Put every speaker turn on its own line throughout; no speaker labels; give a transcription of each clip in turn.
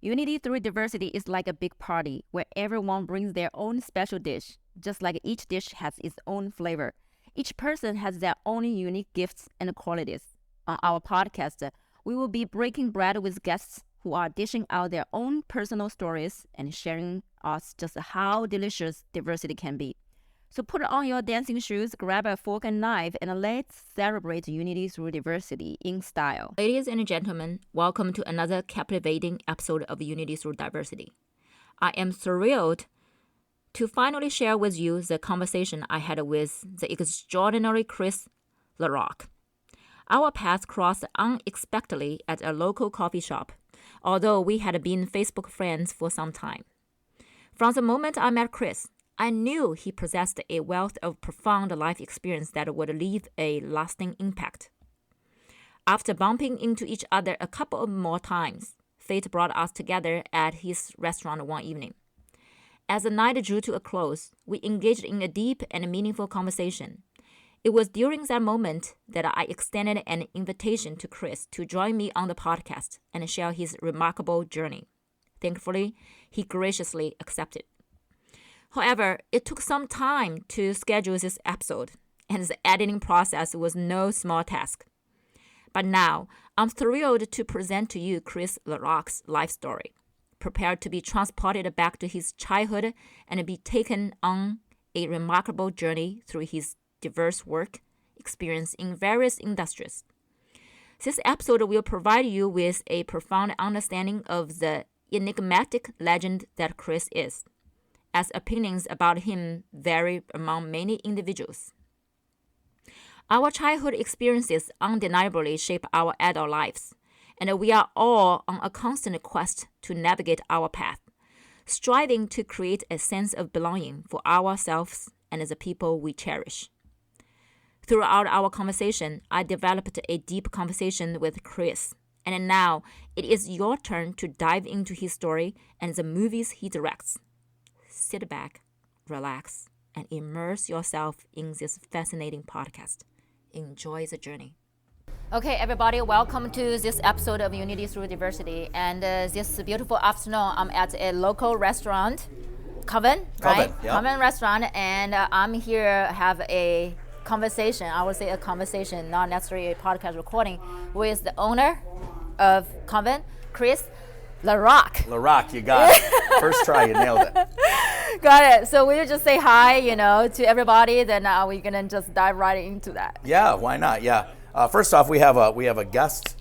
Unity through diversity is like a big party where everyone brings their own special dish, just like each dish has its own flavor. Each person has their own unique gifts and qualities. On our podcast, we will be breaking bread with guests who are dishing out their own personal stories and sharing us just how delicious diversity can be. So put on your dancing shoes, grab a fork and knife, and let's celebrate unity through diversity in style. Ladies and gentlemen, welcome to another captivating episode of Unity Through Diversity. I am thrilled to finally share with you the conversation I had with the extraordinary Kriss LaRock. Our paths crossed unexpectedly at a local coffee shop, although we had been Facebook friends for some time. From the moment I met Kriss, I knew he possessed a wealth of profound life experience that would leave a lasting impact. After bumping into each other a couple of more times, fate brought us together at his restaurant one evening. As the night drew to a close, we engaged in a deep and meaningful conversation. It was during that moment that I extended an invitation to Kriss to join me on the podcast and share his remarkable journey. Thankfully, he graciously accepted. However, it took some time to schedule this episode, and the editing process was no small task. But now, I'm thrilled to present to you Kriss LaRock's life story, prepared to be transported back to his childhood and be taken on a remarkable journey through his diverse work experience in various industries. This episode will provide you with a profound understanding of the enigmatic legend that Kriss is, as opinions about him vary among many individuals. Our childhood experiences undeniably shape our adult lives, and we are all on a constant quest to navigate our path, striving to create a sense of belonging for ourselves and the people we cherish. Throughout our conversation, I developed a deep conversation with Kriss, and now it is your turn to dive into his story and the movies he directs. Sit back, relax, and immerse yourself in this fascinating podcast. Enjoy the journey. Okay, everybody, welcome to this episode of Unity Through Diversity. And this beautiful afternoon, I'm at a local restaurant, Coven, right?
Yeah.
Coven restaurant, and I'm here have a conversation. I would say a conversation, not necessarily a podcast recording, with the owner of Coven, Kriss LaRock.
LaRock, you got it. First try, you nailed it.
Got it. So we'll just say hi, to everybody. Then we're gonna just dive right into that.
Yeah, why not? Yeah. First off, we have a guest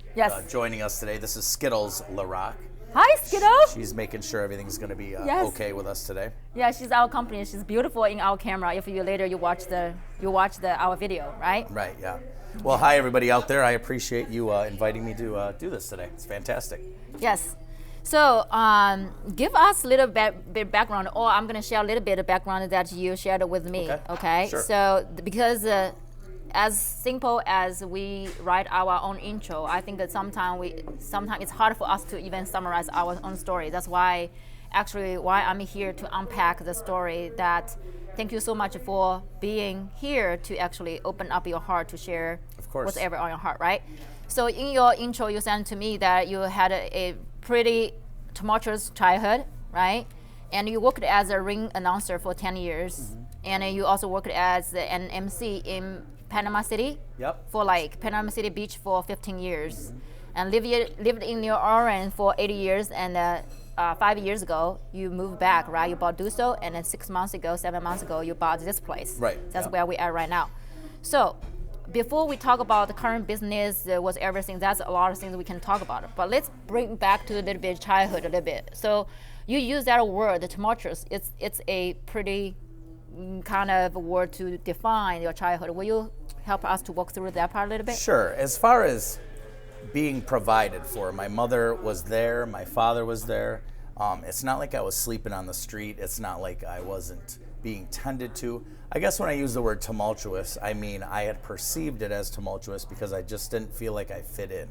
joining us today. This is Skittles LaRock.
Hi, Skittles.
She's making sure everything's going to be okay with us today.
Yeah, she's our company. She's beautiful in our camera. If you later you watch our video, right?
Right. Yeah. Well, hi everybody out there. I appreciate you inviting me to do this today. It's fantastic.
Yes. So give us a little bit background, or I'm going to share a little bit of background that you shared with me. Okay.
Sure.
So because as simple as we write our own intro, I think that sometimes it's hard for us to even summarize our own story. That's why I'm here to unpack the story. That thank you so much for being here to actually open up your heart to share whatever on your heart, right? So in your intro, you said to me that you had a pretty tumultuous childhood, right? And you worked as a ring announcer for 10 years, and you also worked as an MC in Panama City for Panama City Beach for 15 years, and lived in New Orleans for 80 years, and 5 years ago you moved back, right? You bought Duso, and then 7 months ago you bought this place.
Right.
That's where we are right now. So before we talk about the current business, was everything, that's a lot of things we can talk about. But let's bring back to a little bit childhood a little bit. So you use that word, tumultuous. It's a pretty kind of word to define your childhood. Will you help us to walk through that part a little bit?
Sure. As far as being provided for, my mother was there, my father was there. It's not like I was sleeping on the street. It's not like I wasn't being tended to. I guess when I use the word tumultuous, I mean I had perceived it as tumultuous because I just didn't feel like I fit in.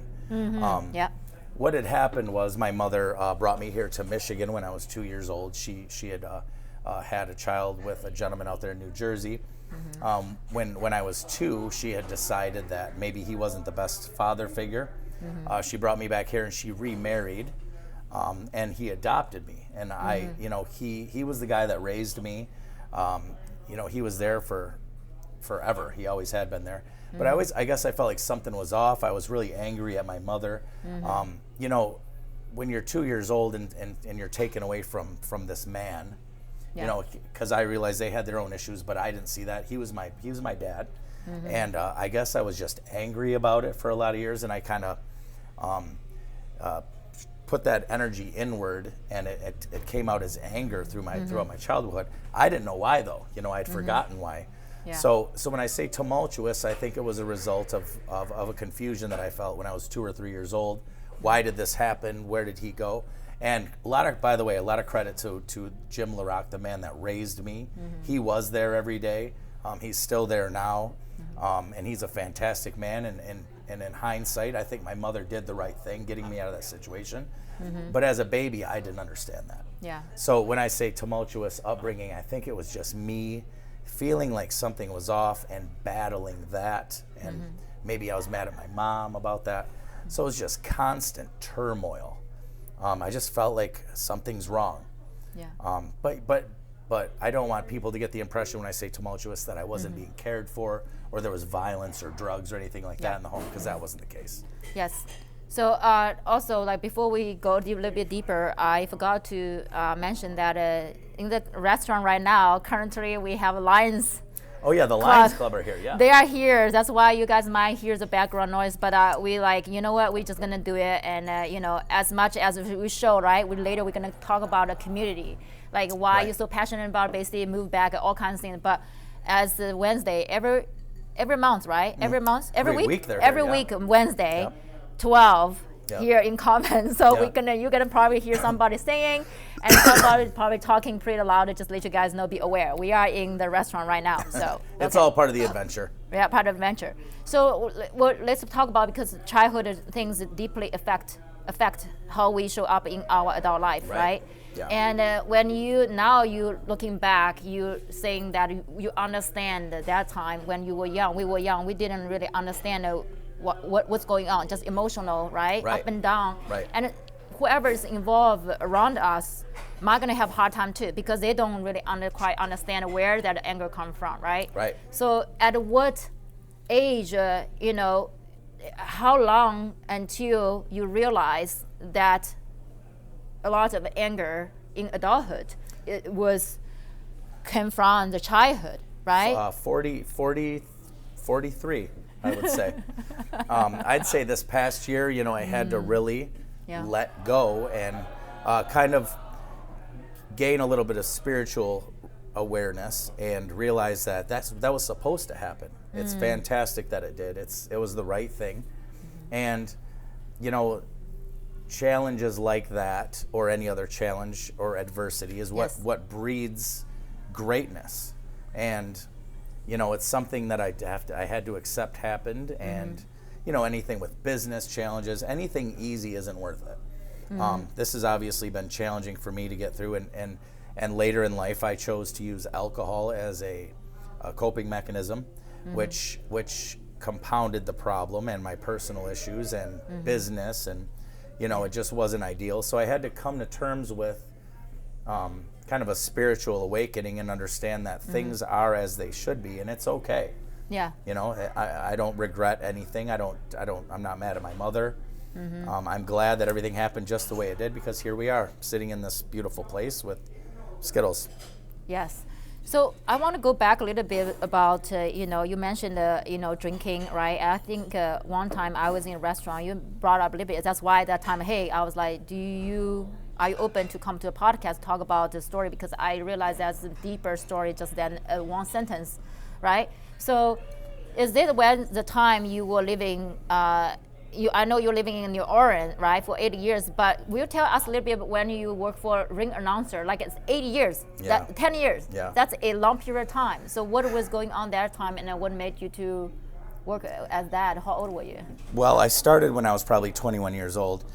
What had happened was my mother brought me here to Michigan when I was 2 years old. She had had a child with a gentleman out there in New Jersey. When I was 2, she had decided that maybe he wasn't the best father figure. She brought me back here and she remarried. and he adopted me. And I, you know, he was the guy that raised me. You know, he was there for forever. He always had been there. But I guess I felt like something was off. I was really angry at my mother. You know, when you're 2 years old and you're taken away from this man, you know, because I realized they had their own issues, but I didn't see that. He was my dad. And I guess I was just angry about it for a lot of years, and I kind of put that energy inward, and it came out as anger throughout my childhood. I didn't know why, though. You know, I'd forgotten why.
Yeah.
So when I say tumultuous, I think it was a result of a confusion that I felt when I was 2 or 3 years old. Why did this happen? Where did he go? And by the way, a lot of credit to Jim LaRock, the man that raised me. He was there every day. He's still there now, and he's a fantastic man. And in hindsight, I think my mother did the right thing, getting me out of that situation. But as a baby, I didn't understand that.
Yeah.
So when I say tumultuous upbringing, I think it was just me feeling like something was off and battling that. And maybe I was mad at my mom about that. So it was just constant turmoil. I just felt like something's wrong.
Yeah.
But I don't want people to get the impression when I say tumultuous that I wasn't being cared for, or there was violence or drugs or anything like that in the home, because that wasn't the case.
Yes. So also, like, before we go a little bit deeper, I forgot to mention that in the restaurant right now, currently we have Lions.
Oh yeah, the Lions Club are here. Yeah.
They are here. That's why you guys might hear the background noise. But we like, you know what? We're just gonna do it, and you know, as much as we show, right? Later we're gonna talk about the community, like why you're so passionate about basically move back, all kinds of things. But as Wednesday, every month, right? Every month, every week Wednesday, 12 here in Common. So you're gonna probably hear somebody singing and somebody probably talking pretty loud to just let you guys know, be aware. We are in the restaurant right now. So
it's all part of the adventure.
Yeah, part of the adventure. So let's talk about, because childhood things deeply affect how we show up in our adult life, right?
Yeah.
And when you looking back, you saying that you understand that time when you were young. We were young. We didn't really understand what's going on, just emotional, right? Up and down.
Right.
And whoever is involved around us might gonna have a hard time too, because they don't really quite understand where that anger comes from, right?
Right.
So at what age, you know, how long until you realize that a lot of anger in adulthood came from the childhood, right?
43, I would say. I'd say this past year, you know, I had to really let go and kind of gain a little bit of spiritual awareness and realize that was supposed to happen. It's fantastic that it did. It was the right thing. And, you know, challenges like that, or any other challenge or adversity, is what breeds greatness. And, you know, it's something that I had to accept happened. And, you know, anything with business challenges, anything easy isn't worth it. This has obviously been challenging for me to get through, and later in life I chose to use alcohol as a coping mechanism, which compounded the problem and my personal issues and business, and, you know, it just wasn't ideal. So I had to come to terms with kind of a spiritual awakening and understand that things are as they should be, and it's okay.
Yeah.
You know, I don't regret anything. I'm not mad at my mother. I'm glad that everything happened just the way it did, because here we are sitting in this beautiful place with Skittles.
Yes. So I want to go back a little bit about, you know, you mentioned, you know, drinking, right? I think one time I was in a restaurant, you brought up a little bit. That's why that time, hey, I was like, are you open to come to a podcast, talk about the story? Because I realized that's a deeper story just than one sentence, right? So is this when the time you were living, I know you're living in New Orleans, right, for 80 years, but will you tell us a little bit when you work for ring announcer, like it's 80 years, 10 years, that's a long period of time. So what was going on that time, and what made you to work as that? How old were you?
Well, I started when I was probably 21 years old.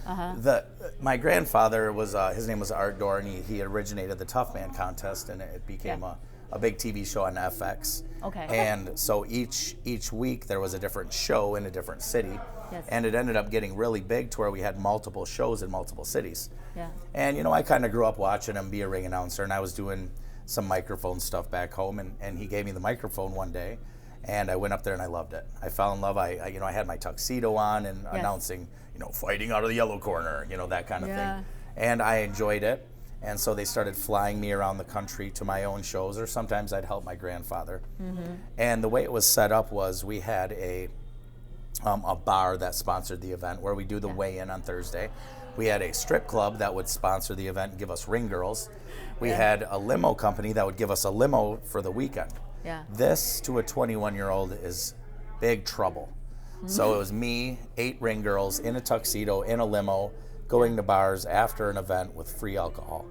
My grandfather was, his name was Art Dorr, and he originated the Tough Man contest, and it became a a big TV show on FX.
Okay.
And so each week there was a different show in a different city.
Yes.
And it ended up getting really big to where we had multiple shows in multiple cities.
Yeah.
And, you know, I kind of grew up watching him be a ring announcer, and I was doing some microphone stuff back home, and he gave me the microphone one day, and I went up there and I loved it. I fell in love. I you know, I had my tuxedo on and announcing, you know, fighting out of the yellow corner, you know, that kind of thing. And I enjoyed it. And so they started flying me around the country to my own shows, or sometimes I'd help my grandfather. And the way it was set up was we had a bar that sponsored the event where we do the weigh-in on Thursday. We had a strip club that would sponsor the event and give us ring girls. We had a limo company that would give us a limo for the weekend. This, to a 21-year-old, is big trouble. So it was me, 8 ring girls in a tuxedo, in a limo, going to bars after an event with free alcohol.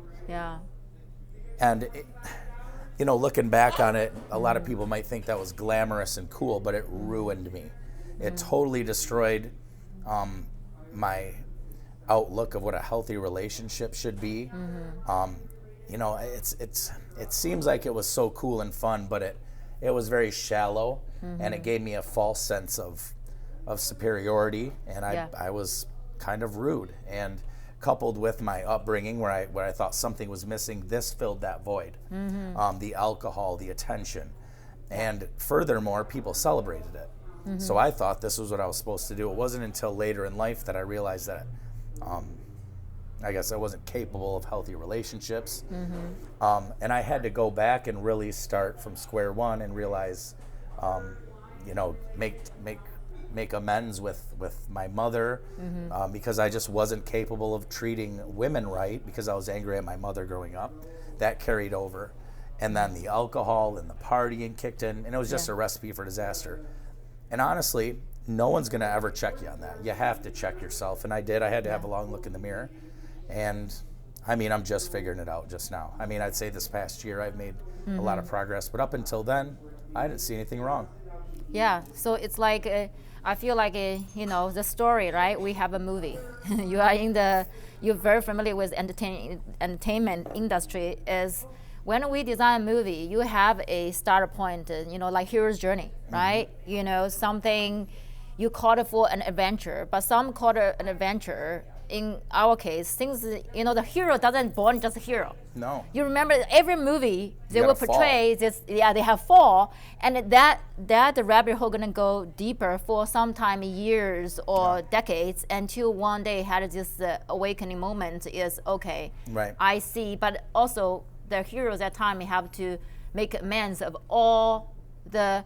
And, you know, looking back on it, a lot of people might think that was glamorous and cool, but it ruined me. It totally destroyed my outlook of what a healthy relationship should be. You know, it seems like it was so cool and fun, but it was very shallow, and it gave me a false sense of superiority, and I was kind of rude. And coupled with my upbringing, where I thought something was missing, this filled that void. The alcohol, the attention, and furthermore, people celebrated it. So I thought this was what I was supposed to do. It wasn't until later in life that I realized that I guess I wasn't capable of healthy relationships. And I had to go back and really start from square one and realize, you know, make amends with my mother, because I just wasn't capable of treating women right because I was angry at my mother growing up. That carried over. And then the alcohol and the partying kicked in, and it was just a recipe for disaster. And honestly, no one's going to ever check you on that. You have to check yourself, and I did. I had to have a long look in the mirror. And, I mean, I'm just figuring it out just now. I mean, I'd say this past year I've made a lot of progress, but up until then, I didn't see anything wrong.
Yeah, so it's like, I feel like, you know, the story, right? We have a movie. You're very familiar with entertainment industry is when we design a movie, you have a starter point, you know, like hero's journey, right? You know, something you call it for an adventure, but some call it an adventure. In our case, things, you know, the hero doesn't born just a hero.
No.
You remember every movie they will portray this. Yeah, they have fall, and that rabbit hole gonna go deeper for sometime years or decades until one day had this awakening moment. Is okay.
Right.
I see, but also the heroes at time have to make amends of all the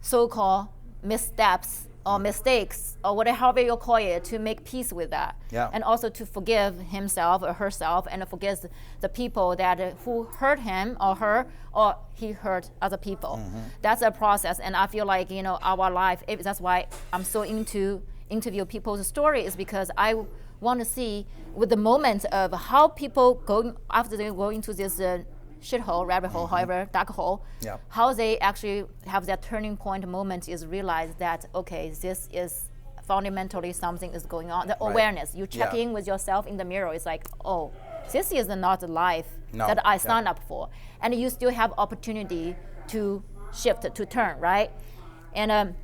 so-called missteps or mistakes or whatever you call it, to make peace with that, and also to forgive himself or herself, and forgive the people that who hurt him or her, or he hurt other people. That's a process, and I feel like, you know, our life. That's why I'm so into interview people's stories, because I want to see with the moment of how people go after they go into this shithole, rabbit hole, however, dark hole, how they actually have that turning point moment is realize that, okay, this is fundamentally something is going on. The awareness, you check in with yourself in the mirror, it's like, oh, this is not the life that I signed up for. And you still have opportunity to shift, to turn, right? And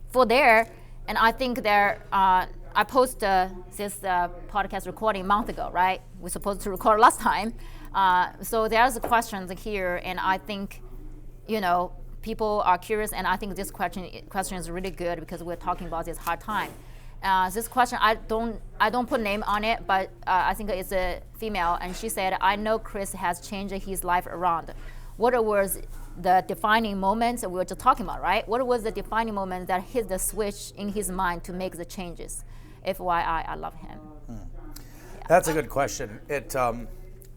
for there, and I think there, I posted this podcast recording a month ago, right? We're supposed to record last time. So there's questions here, and I think, you know, people are curious, and I think this question is really good because we're talking about this hard time. This question, I don't put name on it, but I think it's a female, and she said, I know Kriss has changed his life around. What was the defining moments we were just talking about, right? What was the defining moment that hit the switch in his mind to make the changes? FYI, I love him.
That's a good question.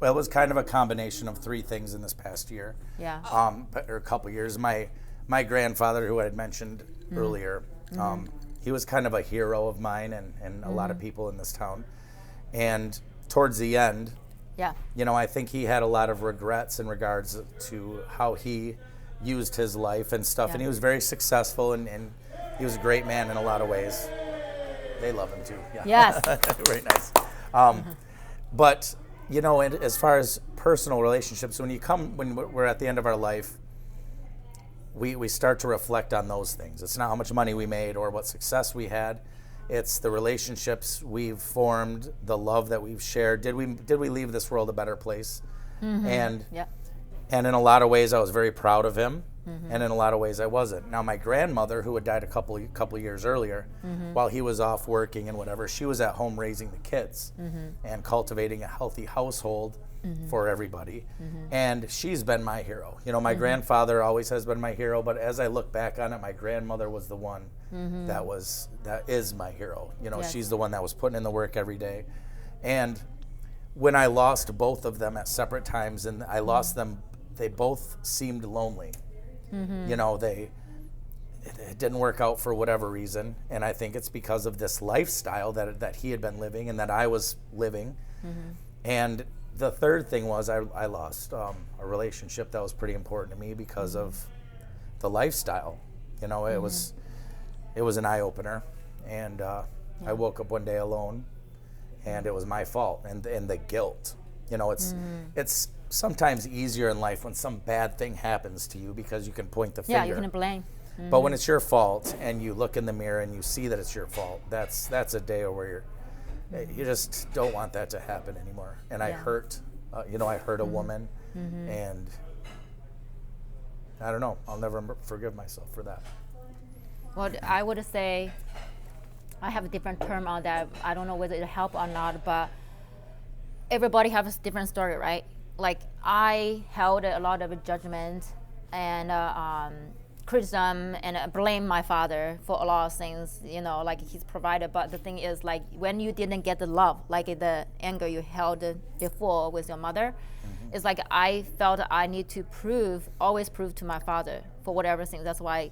Well, it was kind of a combination of 3 things in this past year. Or a couple years. My grandfather, who I had mentioned earlier, he was kind of a hero of mine and a lot of people in this town. And towards the end, you know, I think he had a lot of regrets in regards to how he used his life and stuff. And he was very successful, and he was a great man in a lot of ways. They love him too.
Yes.
Very nice. But you know, and as far as personal relationships, when we're at the end of our life, we start to reflect on those things. It's not how much money we made or what success we had. It's the relationships we've formed, the love that we've shared. Did we leave this world a better place? And in a lot of ways, I was very proud of him, and in a lot of ways, I wasn't. Now, my grandmother, who had died a couple years earlier, while he was off working and whatever, she was at home raising the kids and cultivating a healthy household for everybody. And she's been my hero. You know, my grandfather always has been my hero, but as I look back on it, my grandmother was the one that is my hero. You know, she's the one that was putting in the work every day. And when I lost both of them at separate times, and I lost them, they both seemed lonely. You know, it didn't work out for whatever reason, and I think it's because of this lifestyle that he had been living and that I was living. And the third thing was I lost a relationship that was pretty important to me because of the lifestyle. You know, it was an eye-opener, and I woke up one day alone, and it was my fault, and the guilt. You know, it's sometimes easier in life when some bad thing happens to you because you can point the finger.
Yeah, you can blame.
But when it's your fault and you look in the mirror and you see that it's your fault, that's a day where you just don't want that to happen anymore. And I hurt, I hurt a woman, and I don't know, I'll never forgive myself for that.
Well, I would say I have a different term on that. I don't know whether it help or not, but everybody has a different story, right? Like, I held a lot of judgment and criticism and blame my father for a lot of things, you know, like he's provided. But the thing is, like, when you didn't get the love, like the anger you held before with your mother, it's like I felt I need to always prove to my father for whatever thing. That's why I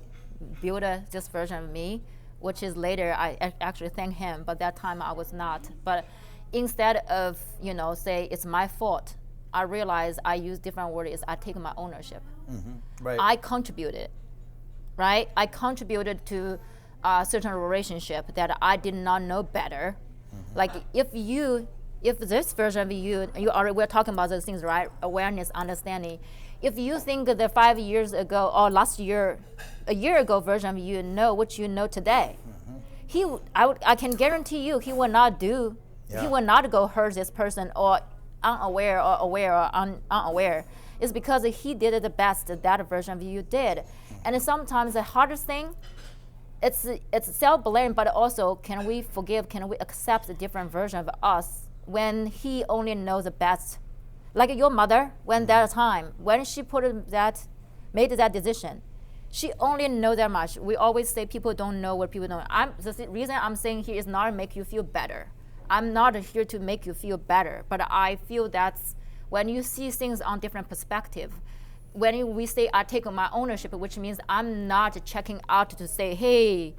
built this version of me, which is later I actually thank him, but that time I was not. But instead of, say it's my fault, I realize I use different words. I take my ownership. Right. I contributed, right? I contributed to a certain relationship that I did not know better. Like if this version of you we're talking about those things, right? Awareness, understanding. If you think that 5 years ago or a year ago version of you know what you know today, I can guarantee you he will not do. Yeah. He will not go hurt this person or unaware or aware or unaware. It's because he did the best that version of you did. And sometimes the hardest thing, it's self-blame, but also can we forgive, can we accept a different version of us when he only knows the best. Like your mother, when that time, when she made that decision, she only knows that much. We always say people don't know what people don't know. The reason I'm saying here is not to make you feel better. I'm not here to make you feel better, but I feel that's when you see things on different perspective, when we say I take my ownership, which means I'm not checking out to say, hey,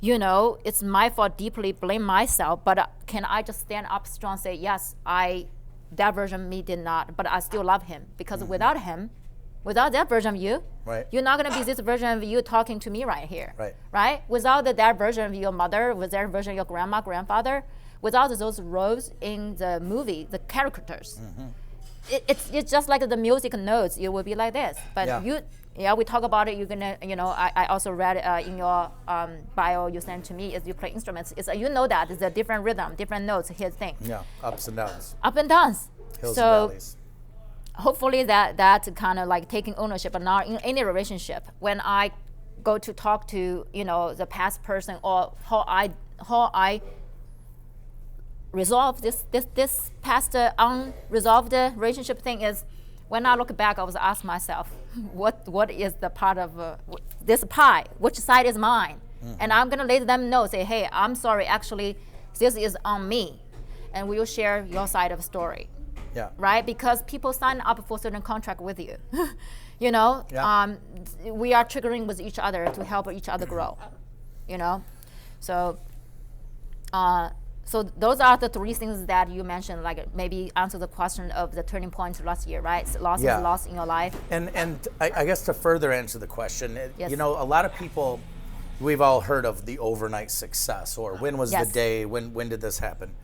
it's my fault, deeply blame myself, but can I just stand up strong and say, yes, that version of me did not, but I still love him, because without him, without that version of you, right, you're not going to be this version of you talking to me right here, right? Without that version of your mother, with that version of your grandma, grandfather, without those roles in the movie, the characters, it's just like the music notes. It will be like this. But we talk about it. You're gonna, I also read in your bio you sent to me is you play instruments. It's that it's a different rhythm, different notes. Here's the thing. Yeah, ups and downs. Up and downs. Hills and valleys. Hopefully that kind of like taking ownership, but not in any relationship. When I go to talk to the past person or how I resolve this past unresolved relationship thing is, when I look back, I was ask myself, what is the part of this pie? Which side is mine? And I'm gonna let them know, say, hey, I'm sorry, actually, this is on me, and we'll share your side of the story. Yeah. Right? Because people sign up for certain contract with you. We are triggering with each other to help each other grow. So those are the three things that you mentioned, like maybe answer the question of the turning point last year, right? So loss is loss in your life. And
I guess to further answer the question, a lot of people, we've all heard of the overnight success, or when was the day, when did this happen?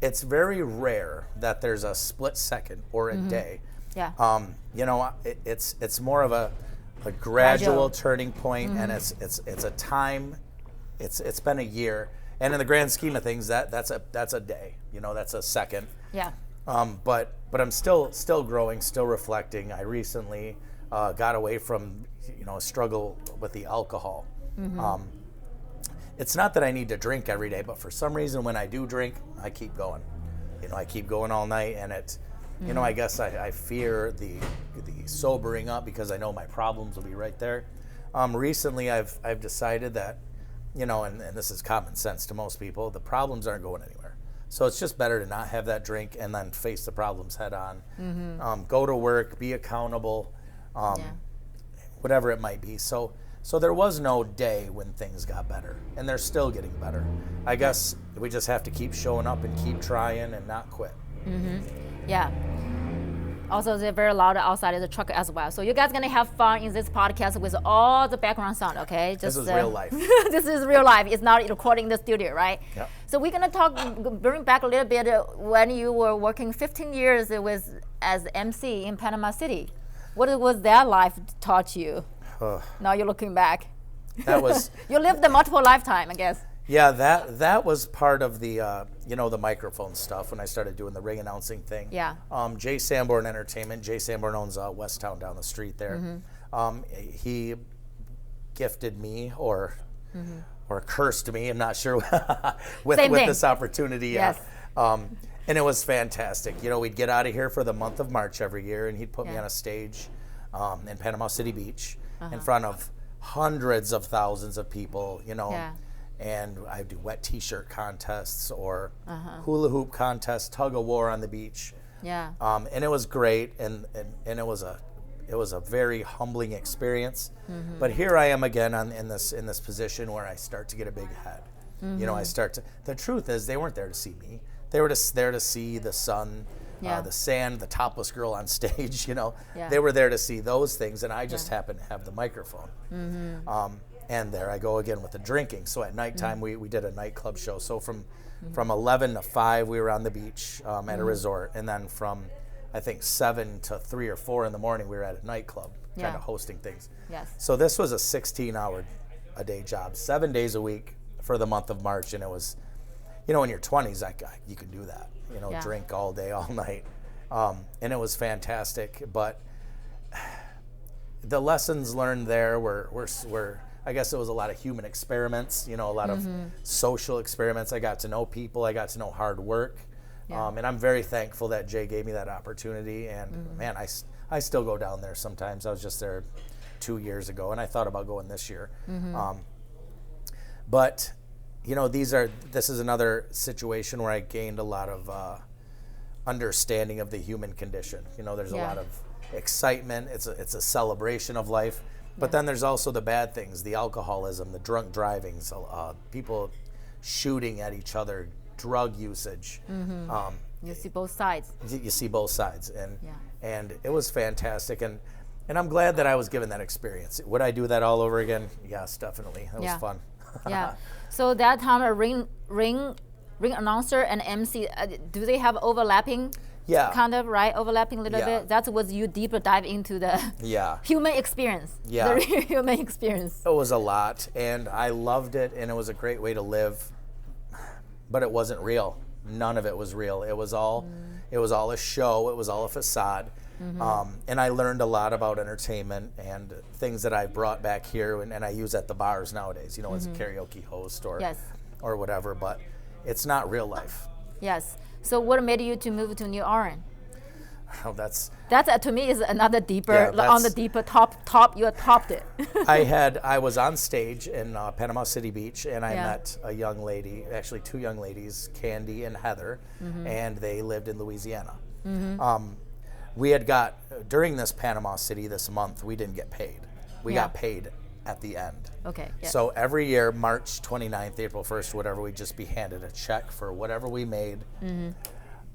it's very rare that there's a split second or a day.
Yeah.
You know, it's more of a gradual turning point, and it's a time. It's been a year, and in the grand scheme of things, that's a day. You know, that's a second.
Yeah.
But I'm still growing, still reflecting. I recently got away from, you know, a struggle with the alcohol. It's not that I need to drink every day, but for some reason when I do drink, I keep going. You know, I keep going all night, and it, you know, I guess I fear the sobering up because I know my problems will be right there. Recently, I've decided that, you know, and this is common sense to most people, the problems aren't going anywhere. So it's just better to not have that drink and then face the problems head on. Go to work, be accountable, whatever it might be. So there was no day when things got better, and they're still getting better. I guess we just have to keep showing up and keep trying and not quit.
Yeah. Also, they're very loud outside of the truck as well. So you guys gonna have fun in this podcast with all the background sound, okay?
This is real life.
This is real life. It's not recording in the studio, right?
Yep.
So we're gonna bring back a little bit when you were working 15 years as MC in Panama City. What was that life taught you? Now you're looking back.
That was
you lived a multiple lifetime, I guess.
Yeah, that was part of the you know, the microphone stuff when I started doing the ring announcing thing.
Yeah.
Jay Sanborn Entertainment. Jay Sanborn owns Westtown down the street there. He gifted me or cursed me. I'm not sure with this opportunity.
Yes.
And it was fantastic. You know, we'd get out of here for the month of March every year, and he'd put me on a stage in Panama City Beach in front of hundreds of thousands of people. You know.
Yeah.
And I do wet T-shirt contests or hula hoop contests, tug of war on the beach.
Yeah.
And it was great, and it was a very humbling experience. But here I am again in this position where I start to get a big head. You know, the truth is they weren't there to see me. They were there to see the sun, the sand, the topless girl on stage. You know, they were there to see those things, and I just happened to have the microphone. And there I go again with the drinking. So at nighttime, we did a nightclub show. So from 11 to 5, we were on the beach at a resort. And then from, I think, 7 to 3 or 4 in the morning, we were at a nightclub kind of hosting things.
Yes.
So this was a 16-hour-a-day job, 7 days a week for the month of March. And it was, you know, in your 20s, you can do that. You know, drink all day, all night. And it was fantastic. But the lessons learned there were I guess it was a lot of human experiments, you know, a lot of social experiments. I got to know people. I got to know hard work. And I'm very thankful that Jay gave me that opportunity. And man, I still go down there sometimes. I was just there 2 years ago, and I thought about going this year. But, you know, this is another situation where I gained a lot of understanding of the human condition. You know, there's a lot of excitement. It's a celebration of life. But then there's also the bad things, the alcoholism, the drunk driving, people shooting at each other, drug usage.
You see both sides.
You see both sides. And it was fantastic. And I'm glad that I was given that experience. Would I do that all over again? Yes, definitely. That was fun.
So that time a ring announcer and MC, do they have overlapping? Kind of, right? Overlapping a little bit. That was you deeper dive into the human experience. The real human experience.
It was a lot, and I loved it, and it was a great way to live. But it wasn't real. None of it was real. It was all a show. It was all a facade. And I learned a lot about entertainment and things that I brought back here, and I use at the bars nowadays. You know, as a karaoke host or whatever. But it's not real life.
Yes. So what made you to move to New Orleans?
Oh, that's
to me is another deeper on the deeper top. You topped it.
I was on stage in Panama City Beach, and I met a young lady, actually 2 young ladies, Candy and Heather, and they lived in Louisiana. We had during this Panama City this month, we didn't get paid. We got paid at the end.
Okay. Yeah.
So every year, March 29th, April 1st, whatever, we'd just be handed a check for whatever we made.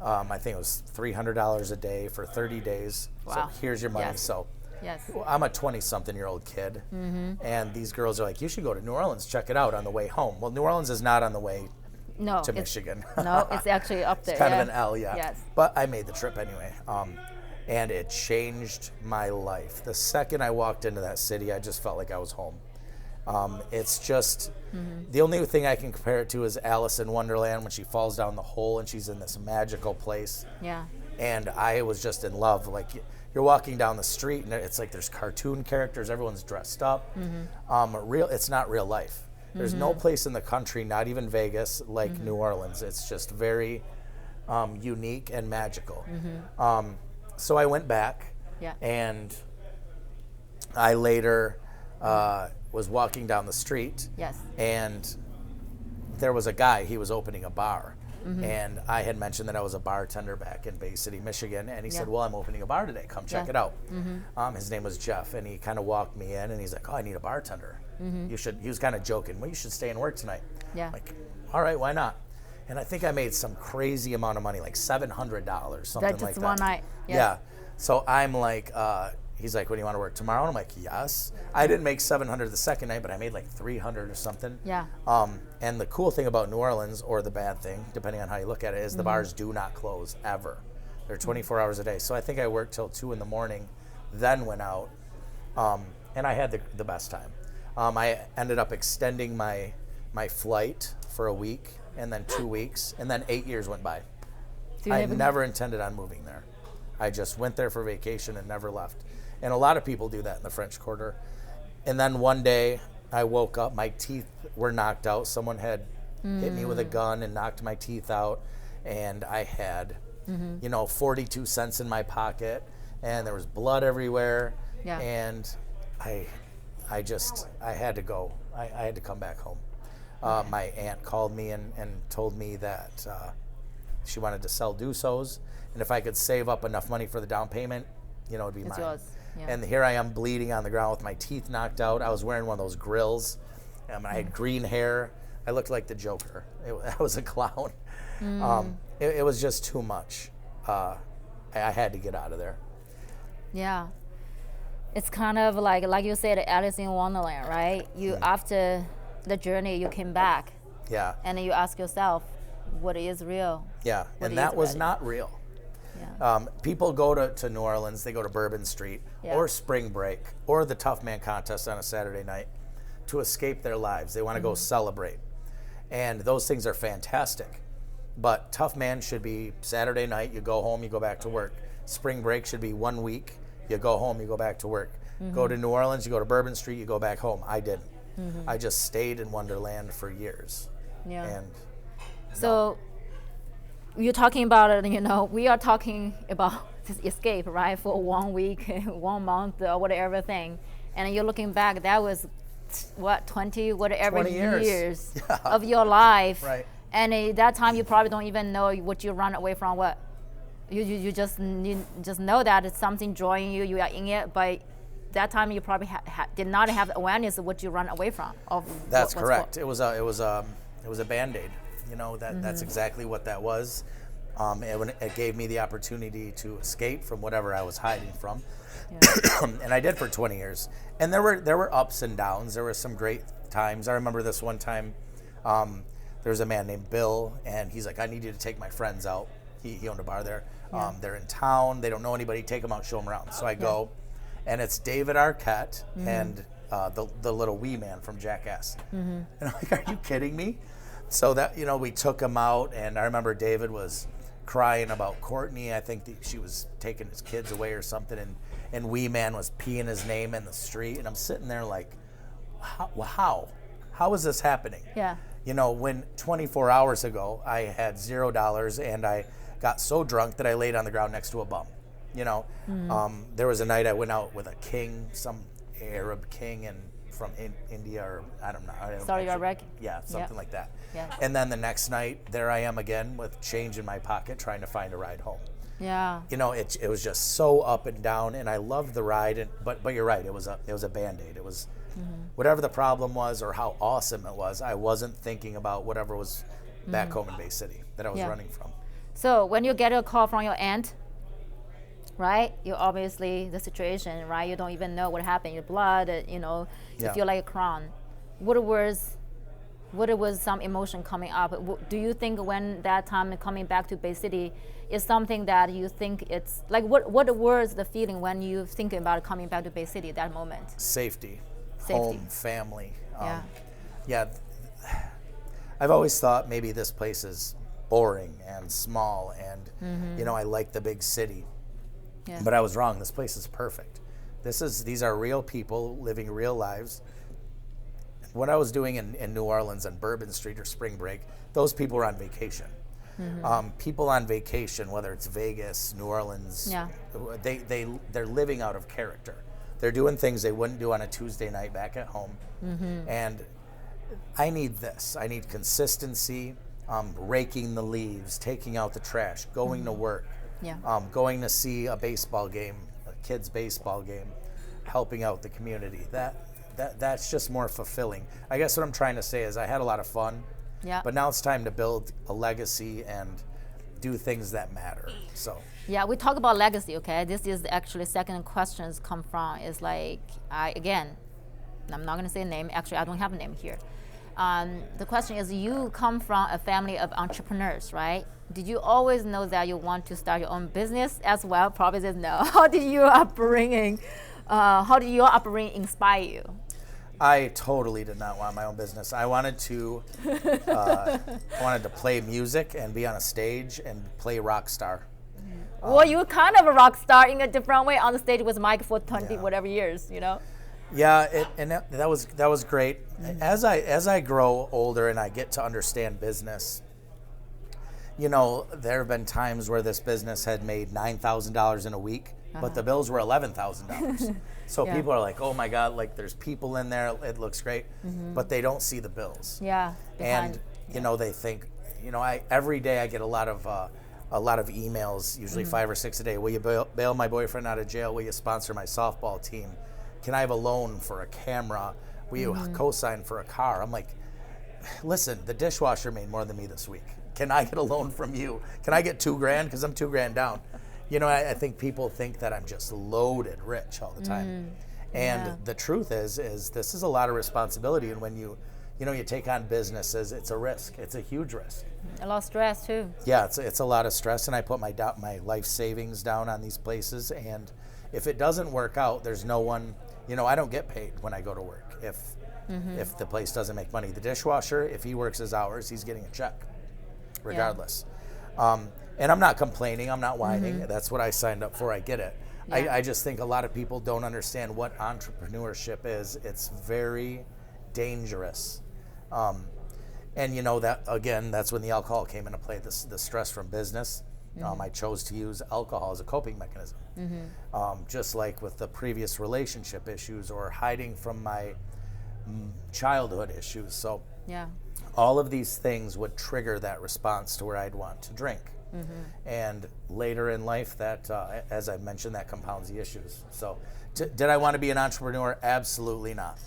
I think it was $300 a day for 30 days.
Wow.
So here's your money.
Yes.
So I'm a 20-something-year-old kid, and these girls are like, you should go to New Orleans, check it out on the way home. Well, New Orleans is not on the way
No,
to Michigan.
No, it's actually up there.
It's kind of an L, yeah.
Yes.
But I made the trip anyway. And it changed my life. The second I walked into that city, I just felt like I was home. It's just, the only thing I can compare it to is Alice in Wonderland when she falls down the hole and she's in this magical place.
Yeah.
And I was just in love. Like, you're walking down the street and it's like there's cartoon characters, everyone's dressed up. It's not real life. There's no place in the country, not even Vegas, like New Orleans. It's just very unique and magical. So I went back, and I later was walking down the street, and there was a guy, he was opening a bar. And I had mentioned that I was a bartender back in Bay City, Michigan, and he said, well, I'm opening a bar today, come check it out. His name was Jeff, and he kind of walked me in, and he's like, oh, I need a bartender. He was kind of joking, well, you should stay and work tonight. I'm like, all right, why not? And I think I made some crazy amount of money, like $700, something like that.
That's one night.
Yeah. So I'm like, he's like, when do you want to work tomorrow? And I'm like, yes. I didn't make $700 the second night, but I made like $300 or something.
Yeah.
And the cool thing about New Orleans, or the bad thing, depending on how you look at it, is the bars do not close ever. They're 24 hours a day. So I think I worked till 2 a.m, then went out, and I had the best time. I ended up extending my flight for a week, and then 2 weeks, and then 8 years went by. I never intended on moving there. I just went there for vacation and never left. And a lot of people do that in the French Quarter. And then one day I woke up, my teeth were knocked out. Someone had hit me with a gun and knocked my teeth out. And I had, 42 cents in my pocket, and there was blood everywhere.
Yeah.
And I had to go. I had to come back home. My aunt called me and told me that she wanted to sell Dusos, and if I could save up enough money for the down payment, it'd be mine.
Yours. Yeah.
And here I am bleeding on the ground with my teeth knocked out. I was wearing one of those grills. I had green hair. I looked like the Joker. I was a clown. It was just too much. I had to get out of there.
Yeah. It's kind of like you said, Alice in Wonderland, right? You after the journey, you came back.
Yeah.
And then you ask yourself, what is real?
Yeah, and that was not real.
Yeah.
People go to New Orleans, they go to Bourbon Street, or Spring Break, or the Tough Man Contest on a Saturday night to escape their lives. They want to go celebrate. And those things are fantastic. But Tough Man should be Saturday night, you go home, you go back to work. Spring Break should be 1 week, you go home, you go back to work. Go to New Orleans, you go to Bourbon Street, you go back home. I didn't. I just stayed in Wonderland for years.
Yeah.
And
so you're talking about it, we are talking about this escape, right? For 1 week, 1 month, or whatever thing. And you're looking back, that was what, 20 years of your life.
Right.
And at that time, you probably don't even know what you run away from. What you just know that it's something drawing you. You are in it, but that time you probably did not have awareness of what you run away from.
That's correct. It was a Band-Aid. That's exactly what that was. It gave me the opportunity to escape from whatever I was hiding from, and I did for 20 years. And there were ups and downs. There were some great times. I remember this one time. There was a man named Bill, and he's like, "I need you to take my friends out." He owned a bar there. They're in town. They don't know anybody. Take them out. Show them around. So I go, and it's David Arquette and the little wee man from Jackass. And I'm like, "Are you kidding me?" So that we took him out, and I remember David was crying about Courtney. I think she was taking his kids away or something, and Wee Man was peeing his name in the street, and I'm sitting there like, how is this happening? Yeah. When 24 hours ago I had $0 and I got so drunk that I laid on the ground next to a bum. There was a night I went out with a king, some Arab king, and from India, or I don't know.
Saudi Arabia?
Yeah, something like that.
Yeah.
And then the next night, there I am again with change in my pocket trying to find a ride home.
Yeah.
It was just so up and down, and I loved the ride. But you're right, it was a Band-Aid. It was whatever the problem was or how awesome it was. I wasn't thinking about whatever was back home in Bay City that I was running from.
So when you get a call from your aunt, right? You obviously the situation, right? You don't even know what happened. Your blood, you feel like a crown. What was what was some emotion coming up? Do you think when that time coming back to Bay City is something that you think it's like, what was the feeling when you thinking about coming back to Bay City at that moment?
Safety.
Safety.
Home, family.
Yeah.
Yeah, I've always thought maybe this place is boring and small and, you know, I like the big city.
Yeah.
But I was wrong. This place is perfect. These are real people living real lives. What I was doing in New Orleans on Bourbon Street or Spring Break, those people were on vacation. People on vacation, whether it's Vegas, New Orleans,
Yeah.
they're living out of character. They're doing things they wouldn't do on a Tuesday night back at home. And I need this. I need consistency, raking the leaves, taking out the trash, going to work,
Yeah.
Going to see a baseball game, a kid's baseball game, helping out the community. That's just more fulfilling. I guess what I'm trying to say is I had a lot of fun,
Yeah.
but now it's time to build a legacy and do things that matter. So
Yeah, we talk about legacy, okay? This is actually second questions come from is like, I'm not gonna say a name, actually I don't have a name here. The question is, you come from a family of entrepreneurs, right? Did you always know that you want to start your own business as well? Probably says no. How did your upbringing inspire you?
I totally did not want my own business. I wanted to play music and be on a stage and play rock star.
Well, you were kind of a rock star in a different way on the stage with Mike for 20
Yeah.
whatever years, you know?
Yeah, that was great. As I grow older and I get to understand business, you know, there have been times where this business had made $9,000 in a week, but the bills were $11,000. So
Yeah.
people are like, "Oh my God!" Like there's people in there. It looks great, but they don't see the bills.
Yeah.
And you know, they think, you know, every day I get a lot of emails, usually 5 or 6 a day. Will you bail my boyfriend out of jail? Will you sponsor my softball team? Can I have a loan for a camera? Will you co-sign for a car? I'm like, listen, the dishwasher made more than me this week. Can I get a loan from you? Can I get $2,000? Because I'm $2,000 down. You know, I think people think that I'm just loaded rich all the time. And the truth is this is a lot of responsibility. And when you take on businesses, it's a risk. It's a huge risk.
A lot of stress too.
Yeah, it's a lot of stress. And I put my life savings down on these places. And if it doesn't work out, there's no one, you know, I don't get paid when I go to work if the place doesn't make money. The dishwasher, if he works his hours, he's getting a check regardless. And I'm not complaining. I'm not whining. That's what I signed up for. I get it.
Yeah.
I just think a lot of people don't understand what entrepreneurship is. It's very dangerous. And you know that, again, that's when the alcohol came into play, the stress from business. I chose to use alcohol as a coping mechanism. Just like with the previous relationship issues or hiding from my childhood issues. So
Yeah.
all of these things would trigger that response to where I'd want to drink. And later in life, that, as I mentioned, that compounds the issues. So did I want to be an entrepreneur? Absolutely not.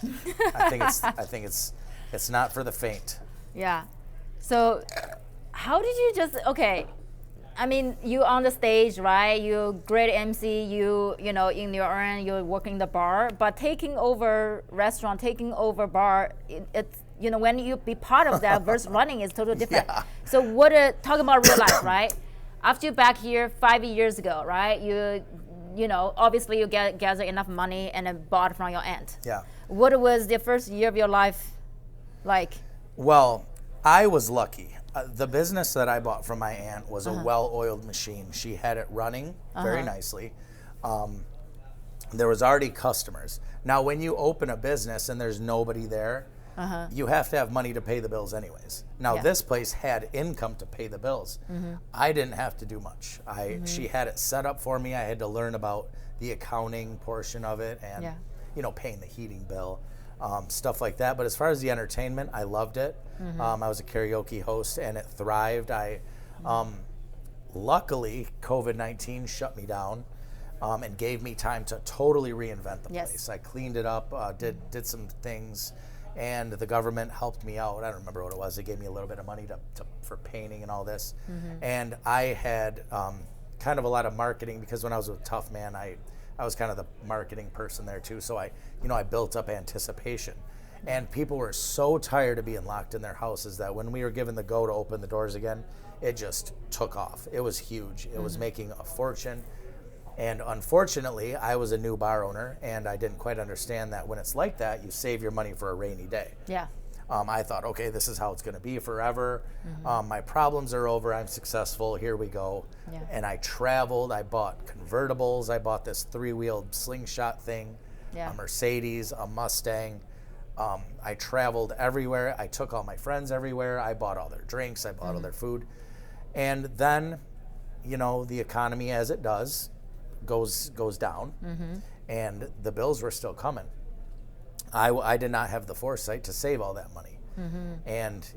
I think it's not for the faint.
Yeah. So how did you I mean, you on the stage, right? You great MC, you know, in your own, you're working the bar, but taking over restaurant, taking over bar, it's, you know, when you be part of that versus running is totally different.
Yeah.
So talk about real life, right? After you back here 5 years ago, right? You know, obviously you gather enough money and then bought from your aunt.
Yeah.
What was the first year of your life like?
Well, I was lucky. The business that I bought from my aunt was a well-oiled machine. She had it running very nicely. There was already customers. Now, when you open a business and there's nobody there, you have to have money to pay the bills anyways. Now, this place had income to pay the bills. I didn't have to do much. She had it set up for me. I had to learn about the accounting portion of it and, you know, paying the heating bill. Stuff like that. But as far as the entertainment, I loved it. I was a karaoke host and it thrived. Luckily, COVID-19 shut me down and gave me time to totally reinvent the place. I cleaned it up, did some things, and the government helped me out. I don't remember what it was. They gave me a little bit of money for painting and all this. And I had kind of a lot of marketing because when I was with Tough Man, I was kind of the marketing person there too. So I built up anticipation. And people were so tired of being locked in their houses that when we were given the go to open the doors again, it just took off. It was huge. It was making a fortune. And unfortunately, I was a new bar owner, and I didn't quite understand that when it's like that, you save your money for a rainy day.
Yeah.
I thought, okay, this is how it's going to be forever. My problems are over. I'm successful. Here we go.
Yeah.
And I traveled. I bought convertibles. I bought this 3-wheeled slingshot thing,
Yeah.
a Mercedes, a Mustang. I traveled everywhere. I took all my friends everywhere. I bought all their drinks. I bought all their food. And then, the economy, as it does, goes down, and the bills were still coming. I did not have the foresight to save all that money. And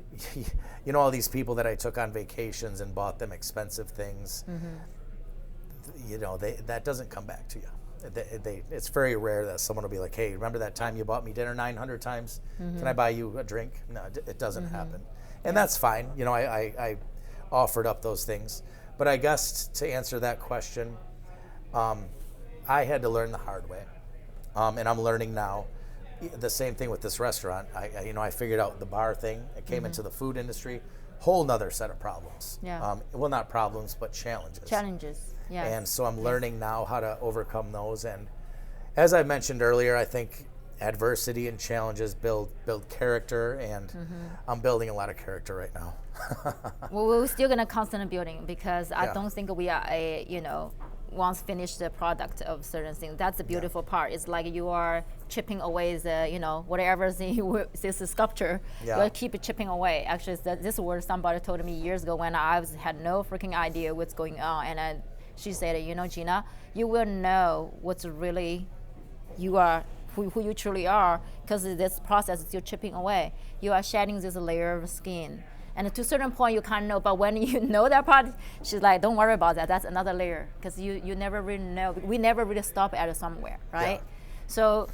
all these people that I took on vacations and bought them expensive things, that doesn't come back to you. It's very rare that someone will be like, hey, remember that time you bought me dinner 900 times? Can I buy you a drink? No, it doesn't happen. And that's fine. I offered up those things. But I guess to answer that question, I had to learn the hard way. And I'm learning now. The same thing with this restaurant. I figured out the bar thing. I came into the food industry, whole nother set of problems.
Yeah.
Well, not problems, but challenges.
Challenges. Yeah.
And so I'm learning now how to overcome those. And as I mentioned earlier, I think adversity and challenges build character, and I'm building a lot of character right now.
Well, we're still gonna constantly building, because I
Yeah.
don't think we are once finished the product of certain things. That's the beautiful part. It's like you are chipping away the, whatever this sculpture,
Yeah.
you keep chipping away. Actually, this word somebody told me years ago when I had no freaking idea what's going on. And she said, Gina, you will know what's really, you are, who you truly are, because this process is still chipping away. You are shedding this layer of skin. And to a certain point, you can't know. But when you know that part, she's like, don't worry about that. That's another layer. Because you never really know. We never really stop at somewhere, right?
Yeah.
So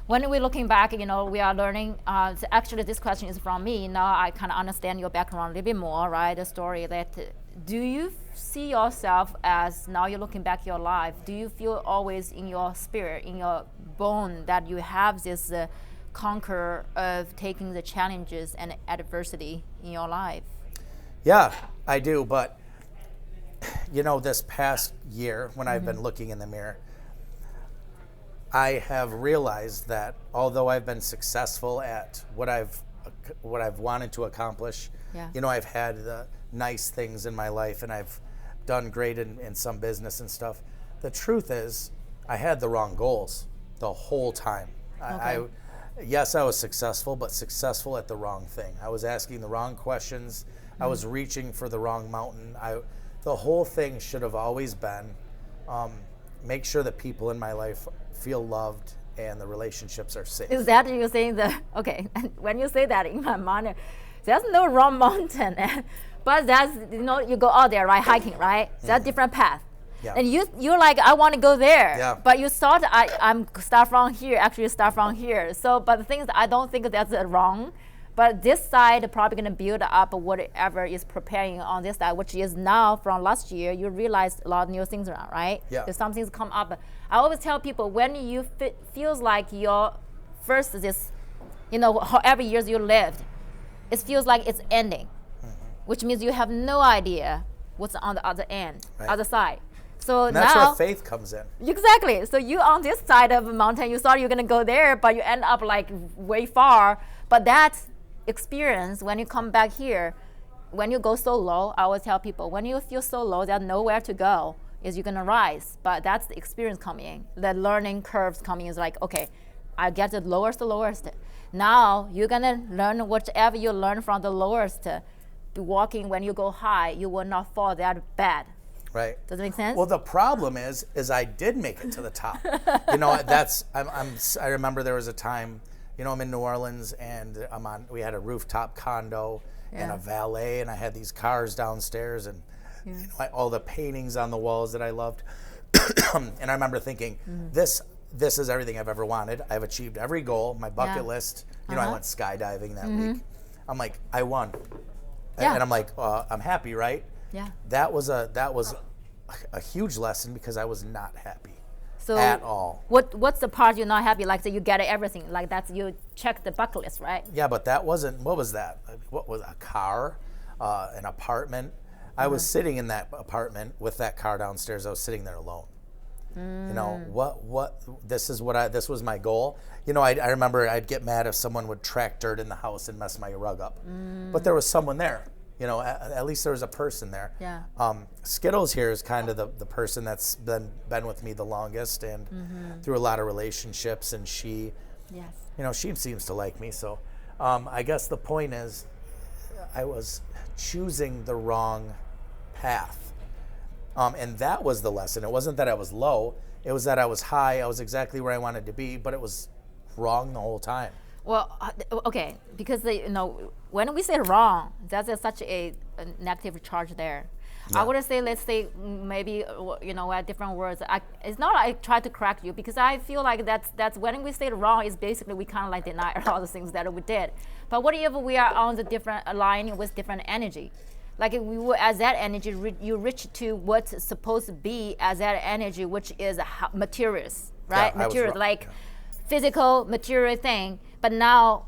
when we're looking back, we are learning. So actually, this question is from me. Now I kind of understand your background a little bit more, right? The story that, do you see yourself as, now you're looking back your life, do you feel always in your spirit, in your bone, that you have this conquer of taking the challenges and adversity in your life?
Yeah, I do. But, this past year, when I've been looking in the mirror, I have realized that although I've been successful at what I've wanted to accomplish,
Yeah.
I've had the nice things in my life, and I've done great in some business and stuff. The truth is, I had the wrong goals the whole time.
Okay.
Yes, I was successful, but successful at the wrong thing. I was asking the wrong questions. I was reaching for the wrong mountain. The whole thing should have always been make sure that people in my life feel loved and the relationships are safe.
Is that you're saying okay, when you say that in my mind, there's no wrong mountain, but that's, you go out there, right, hiking, right? That's different path.
Yeah.
And you're like, I want to go there.
Yeah.
But you thought I'm start from here, actually start from here. So, but the thing is, I don't think that's wrong. But this side probably going to build up whatever is preparing on this side, which is now from last year, you realize a lot of new things around, right?
Yeah.
If some things come up. I always tell people, when you feels like your first, however years you lived, it feels like it's ending, which means you have no idea what's on the other end,
Right.
other side. So
And that's
now,
where faith comes in.
exactly. So you on this side of the mountain, you thought you were gonna go there, but you end up like way far. But that experience, when you come back here, when you go so low, I always tell people, when you feel so low, there's nowhere to go, is you're gonna rise. But that's the experience coming in. The learning curves coming is like, okay, I get the lowest. Now you're gonna learn whatever you learn from the lowest. Walking, when you go high, you will not fall that bad.
Right.
Does that make sense?
Well, the problem is I did make it to the top. I remember there was a time, I'm in New Orleans, and we had a rooftop condo and a valet, and I had these cars downstairs, and all the paintings on the walls that I loved. And I remember thinking, this is everything I've ever wanted. I've achieved every goal, my bucket list. I went skydiving that week. I'm like, I won.
Yeah.
And I'm like, I'm happy, right?
Yeah.
That was a huge lesson, because I was not happy.
So
at all.
What's the part you're not happy? Like, so you get everything. Like, that's, you check the bucket list, right?
Yeah, but that wasn't, what was that? What was a car, an apartment? I was sitting in that apartment with that car downstairs. I was sitting there alone. You know, this was my goal. You know, I remember I'd get mad if someone would track dirt in the house and mess my rug up. But there was someone there. You know, at least there was a person there.
Yeah.
Skittles here is kind of the person that's been with me the longest and through a lot of relationships, and she,
Yes.
you know, she seems to like me. So I guess the point is I was choosing the wrong path. And that was the lesson. It wasn't that I was low. It was that I was high. I was exactly where I wanted to be, but it was wrong the whole time.
Well, okay, because you know, when we say wrong, that's such a negative charge there.
Yeah.
I would say, let's say maybe, you know, different words. It's not I try to correct you, because I feel like that's when we say wrong is basically we kind of like deny all the things that we did. But what if we are on the different aligning with different energy? Like, if we were as that energy, you reach to what's supposed to be as that energy, which is materials, right?
Yeah,
Materials, like physical, material thing. But now,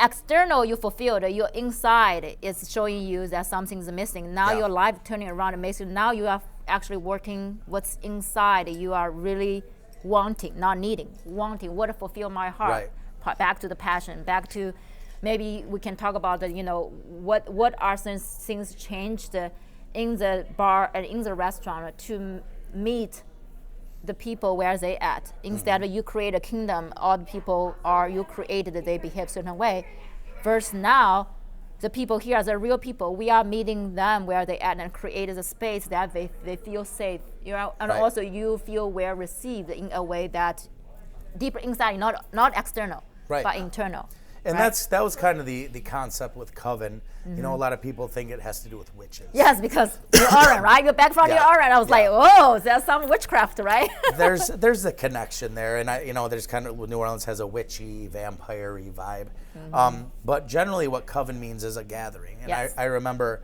external you fulfilled, your inside is showing you that something's missing. Now your life turning around and makes you, now you are actually working what's inside you are really wanting, not needing, wanting, what to fulfill my heart.
Right.
Back to the passion, back to, maybe we can talk about the, you know, what are some things changed in the bar and in the restaurant to meet the people where they at. Instead of you create a kingdom, all the people are you created, they behave certain way. Versus now, the people here are the real people. We are meeting them where they at and created a space that they feel safe. You know, and also you feel well received in a way that deeper inside, not external, but internal.
And that was kind of the concept with coven. You know, a lot of people think it has to do with witches.
Yes, because your aura, right? You're back from your aura. And I was like, oh, there's some witchcraft, right?
there's a connection there, and there's kind of, New Orleans has a witchy, vampire-y vibe. But generally, what coven means is a gathering. And I remember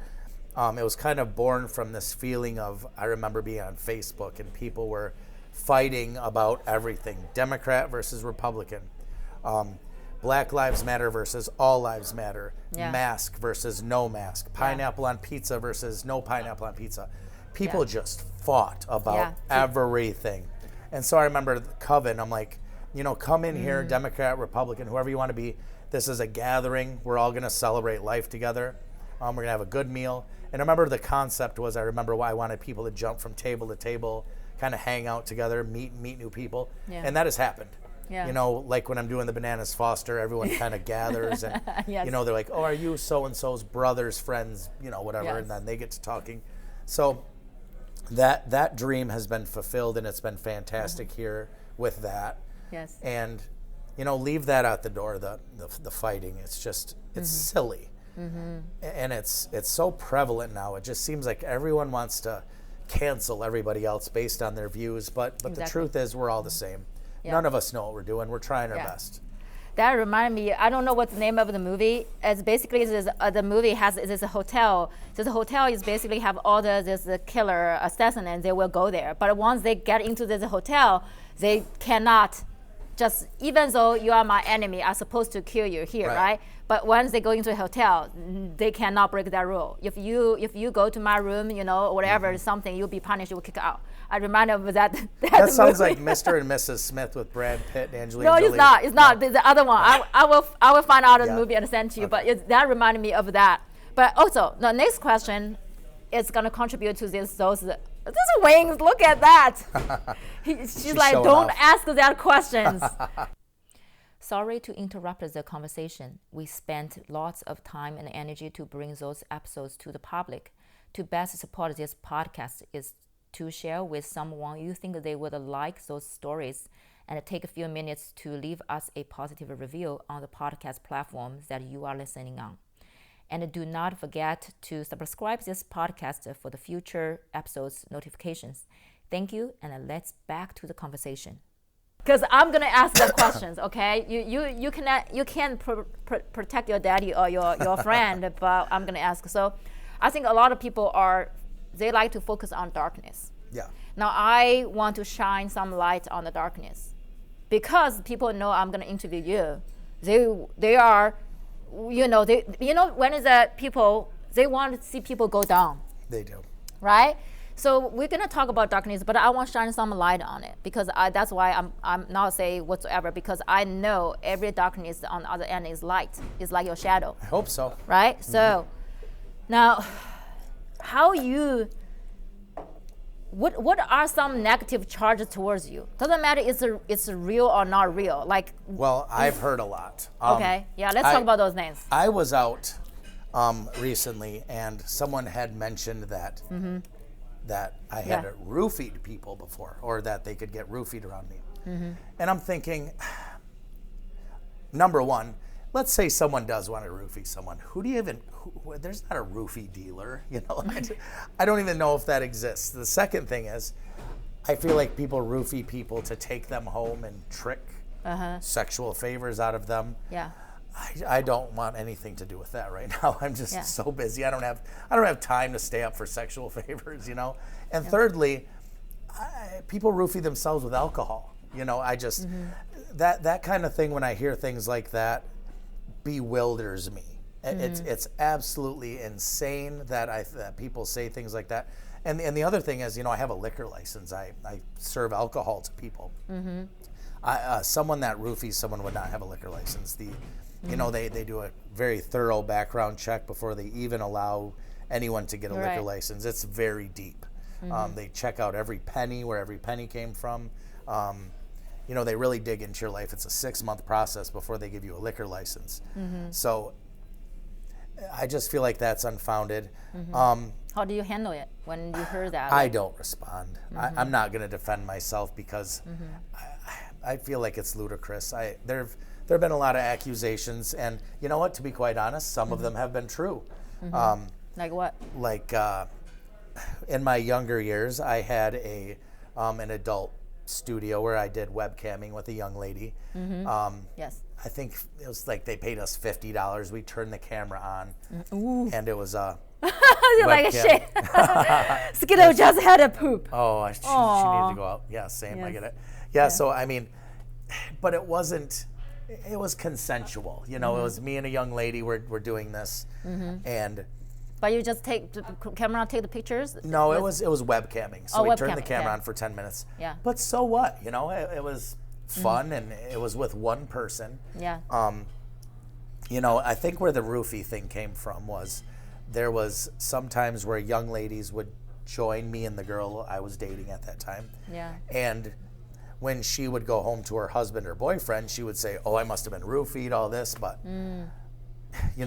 it was kind of born from this feeling of, I remember being on Facebook and people were fighting about everything: Democrat versus Republican. Black Lives Matter versus All Lives Matter, mask versus no mask, pineapple on pizza versus no pineapple on pizza. People just fought about everything. And so I remember the coven, I'm like, you know, come in here, Democrat, Republican, whoever you want to be. This is a gathering. We're all going to celebrate life together. We're going to have a good meal. And I remember the concept was, I remember why I wanted people to jump from table to table, kind of hang out together, meet new people. And that has happened. You know, like when I'm doing the Bananas Foster, everyone kind of gathers and, you know, they're like, oh, are you so-and-so's brothers, friends, you know, whatever. And then they get to talking. So that dream has been fulfilled, and it's been fantastic here with that. And, you know, leave that out the door, the fighting. It's just, it's silly. And it's so prevalent now. It just seems like everyone wants to cancel everybody else based on their views. But the truth is, we're all the same. None of us know what we're doing. We're trying our best.
That reminded me, I don't know what's the name of the movie. It's basically, the movie has a hotel. So the hotel is basically have all this killer assassin, and they will go there. But once they get into this hotel, they cannot just, even though you are my enemy, I'm supposed to kill you here, right? But once they go into a hotel, they cannot break that rule. If you go to my room, you know, or whatever, something, you'll be punished, you'll kick out. I remind of that.
That sounds like Mr. and Mrs. Smith with Brad Pitt and Angelina Jolie.
No, it's not. It's not. The other one. I will find out the movie and send to you. But that reminded me of that. But also, the next question is going to contribute to those wings. Look at that. She's like, don't ask that questions. Sorry to interrupt the conversation. We spent lots of time and energy to bring those episodes to the public. To best support this podcast is to share with someone you think they would like those stories, and take a few minutes to leave us a positive review on the podcast platforms that you are listening on. And do not forget to subscribe this podcast for the future episodes notifications. Thank you, and let's back to the conversation. Because I'm gonna ask the questions, okay? You can't protect your daddy or your friend, but I'm gonna ask. So, I think a lot of people they like to focus on darkness.
Now I want to shine some light on the darkness, because people know I'm going to interview you. They are, when is that people, they want to see people go down.
They do.
Right? So we're gonna talk about darkness, but I want to shine some light on it, because that's why I'm not saying whatsoever, because I know every darkness on the other end is light. It's like your shadow.
I hope so.
Right? Mm-hmm. So now, what are some negative charges towards you? Doesn't matter it's real or not real. Like,
well, I've heard a lot.
Okay, yeah, let's talk about those things.
I was out recently, and someone had mentioned that that I had roofied people before, or that they could get roofied around me. And I'm thinking, number one, let's say someone does want to roofie someone. There's not a roofie dealer, I don't even know if that exists. The second thing is, I feel like people roofie people to take them home and trick sexual favors out of them.
Yeah.
I don't want anything to do with that right now. I'm just so busy. I don't have time to stay up for sexual favors, And thirdly, people roofie themselves with alcohol. I just that kind of thing, when I hear things like that, bewilders me. It's absolutely insane that people say things like that. And the other thing is, I have a liquor license. I serve alcohol to people. Someone that roofies someone would not have a liquor license. They do a very thorough background check before they even allow anyone to get a liquor license. It's very deep. They check out every penny, where every penny came from. They really dig into your life. It's a 6-month process before they give you a liquor license. So I just feel like that's unfounded.
How do you handle it when you heard that?
I don't respond. I'm not going to defend myself, because I feel like it's ludicrous. There have been a lot of accusations, and you know what? To be quite honest, some of them have been true.
Like what?
Like in my younger years, I had an adult studio where I did webcamming with a young lady.
Yes.
I think it was like they paid us $50. We turned the camera on, and it was
like a shit. Skiddo just had a poop.
Oh, she needed to go out. Yeah, same. Yes. I get it. Yeah. So I mean, but it wasn't. It was consensual. It was me and a young lady. We're doing this, and.
But you just take the camera, take the pictures?
No, it was webcamming. So we turned the camera on for 10 minutes.
Yeah.
But so what? It was fun, and it was with one person.
Yeah.
I think where the roofie thing came from was, there was sometimes where young ladies would join me and the girl I was dating at that time.
Yeah.
And when she would go home to her husband or boyfriend, she would say, "Oh, I must have been roofied, all this," but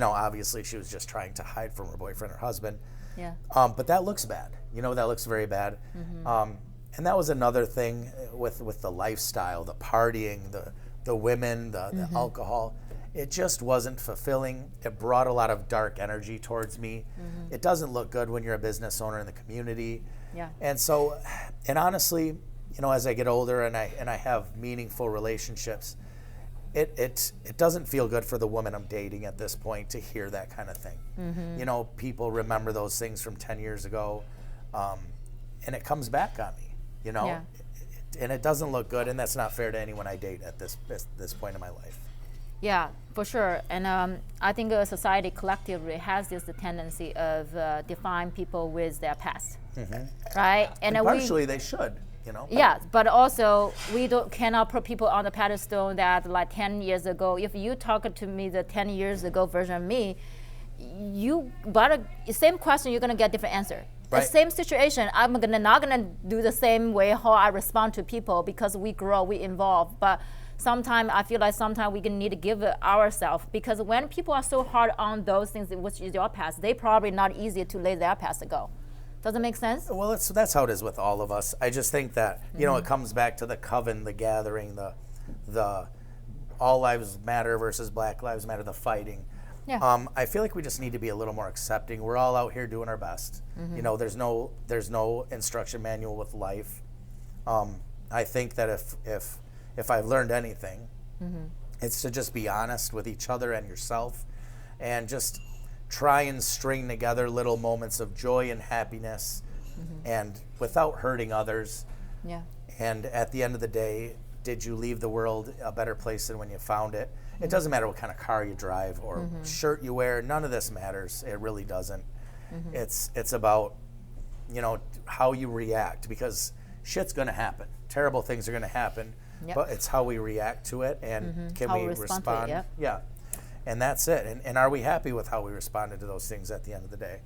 obviously she was just trying to hide from her boyfriend or husband.
Yeah.
But that looks bad. That looks very bad. And that was another thing with the lifestyle, the partying, the women, the alcohol. It just wasn't fulfilling. It brought a lot of dark energy towards me. It doesn't look good when you're a business owner in the community.
Yeah.
And so, and honestly, as I get older and I have meaningful relationships, it doesn't feel good for the woman I'm dating at this point to hear that kind of thing. People remember those things from 10 years ago, and it comes back on me,
Yeah.
And it doesn't look good, and that's not fair to anyone I date at this point in my life.
Yeah, for sure. And I think society collectively has this tendency of define people with their past, right?
And partially they should.
Yeah, but also we cannot put people on the pedestal that like 10 years ago. If you talk to me the 10 years ago version of me, same question, you're gonna get different answer.
Right.
The same situation, I'm not gonna do the same way how I respond to people, because we grow, we evolve. But sometimes I feel like we need to give it ourselves, because when people are so hard on those things, which is your past, they probably not easy to let their past go. Does it make sense?
Well, that's how it is with all of us. I just think that it comes back to the coven, the gathering, the all lives matter versus Black Lives Matter, the fighting.
Yeah.
I feel like we just need to be a little more accepting. We're all out here doing our best. There's no instruction manual with life. I think that if I've learned anything, it's to just be honest with each other and yourself, and just try and string together little moments of joy and happiness, and without hurting others.
Yeah.
And at the end of the day, did you leave the world a better place than when you found it? It doesn't matter what kind of car you drive or shirt you wear. None of this matters. It really doesn't. It's about, you know, how you react, because shit's going to happen. Terrible things are going to happen.
Yep.
But it's how we react to it, and can
How
we
we respond
respond?
to it,
Yeah. And that's it. And are we happy with how we responded to those things at the end of the day?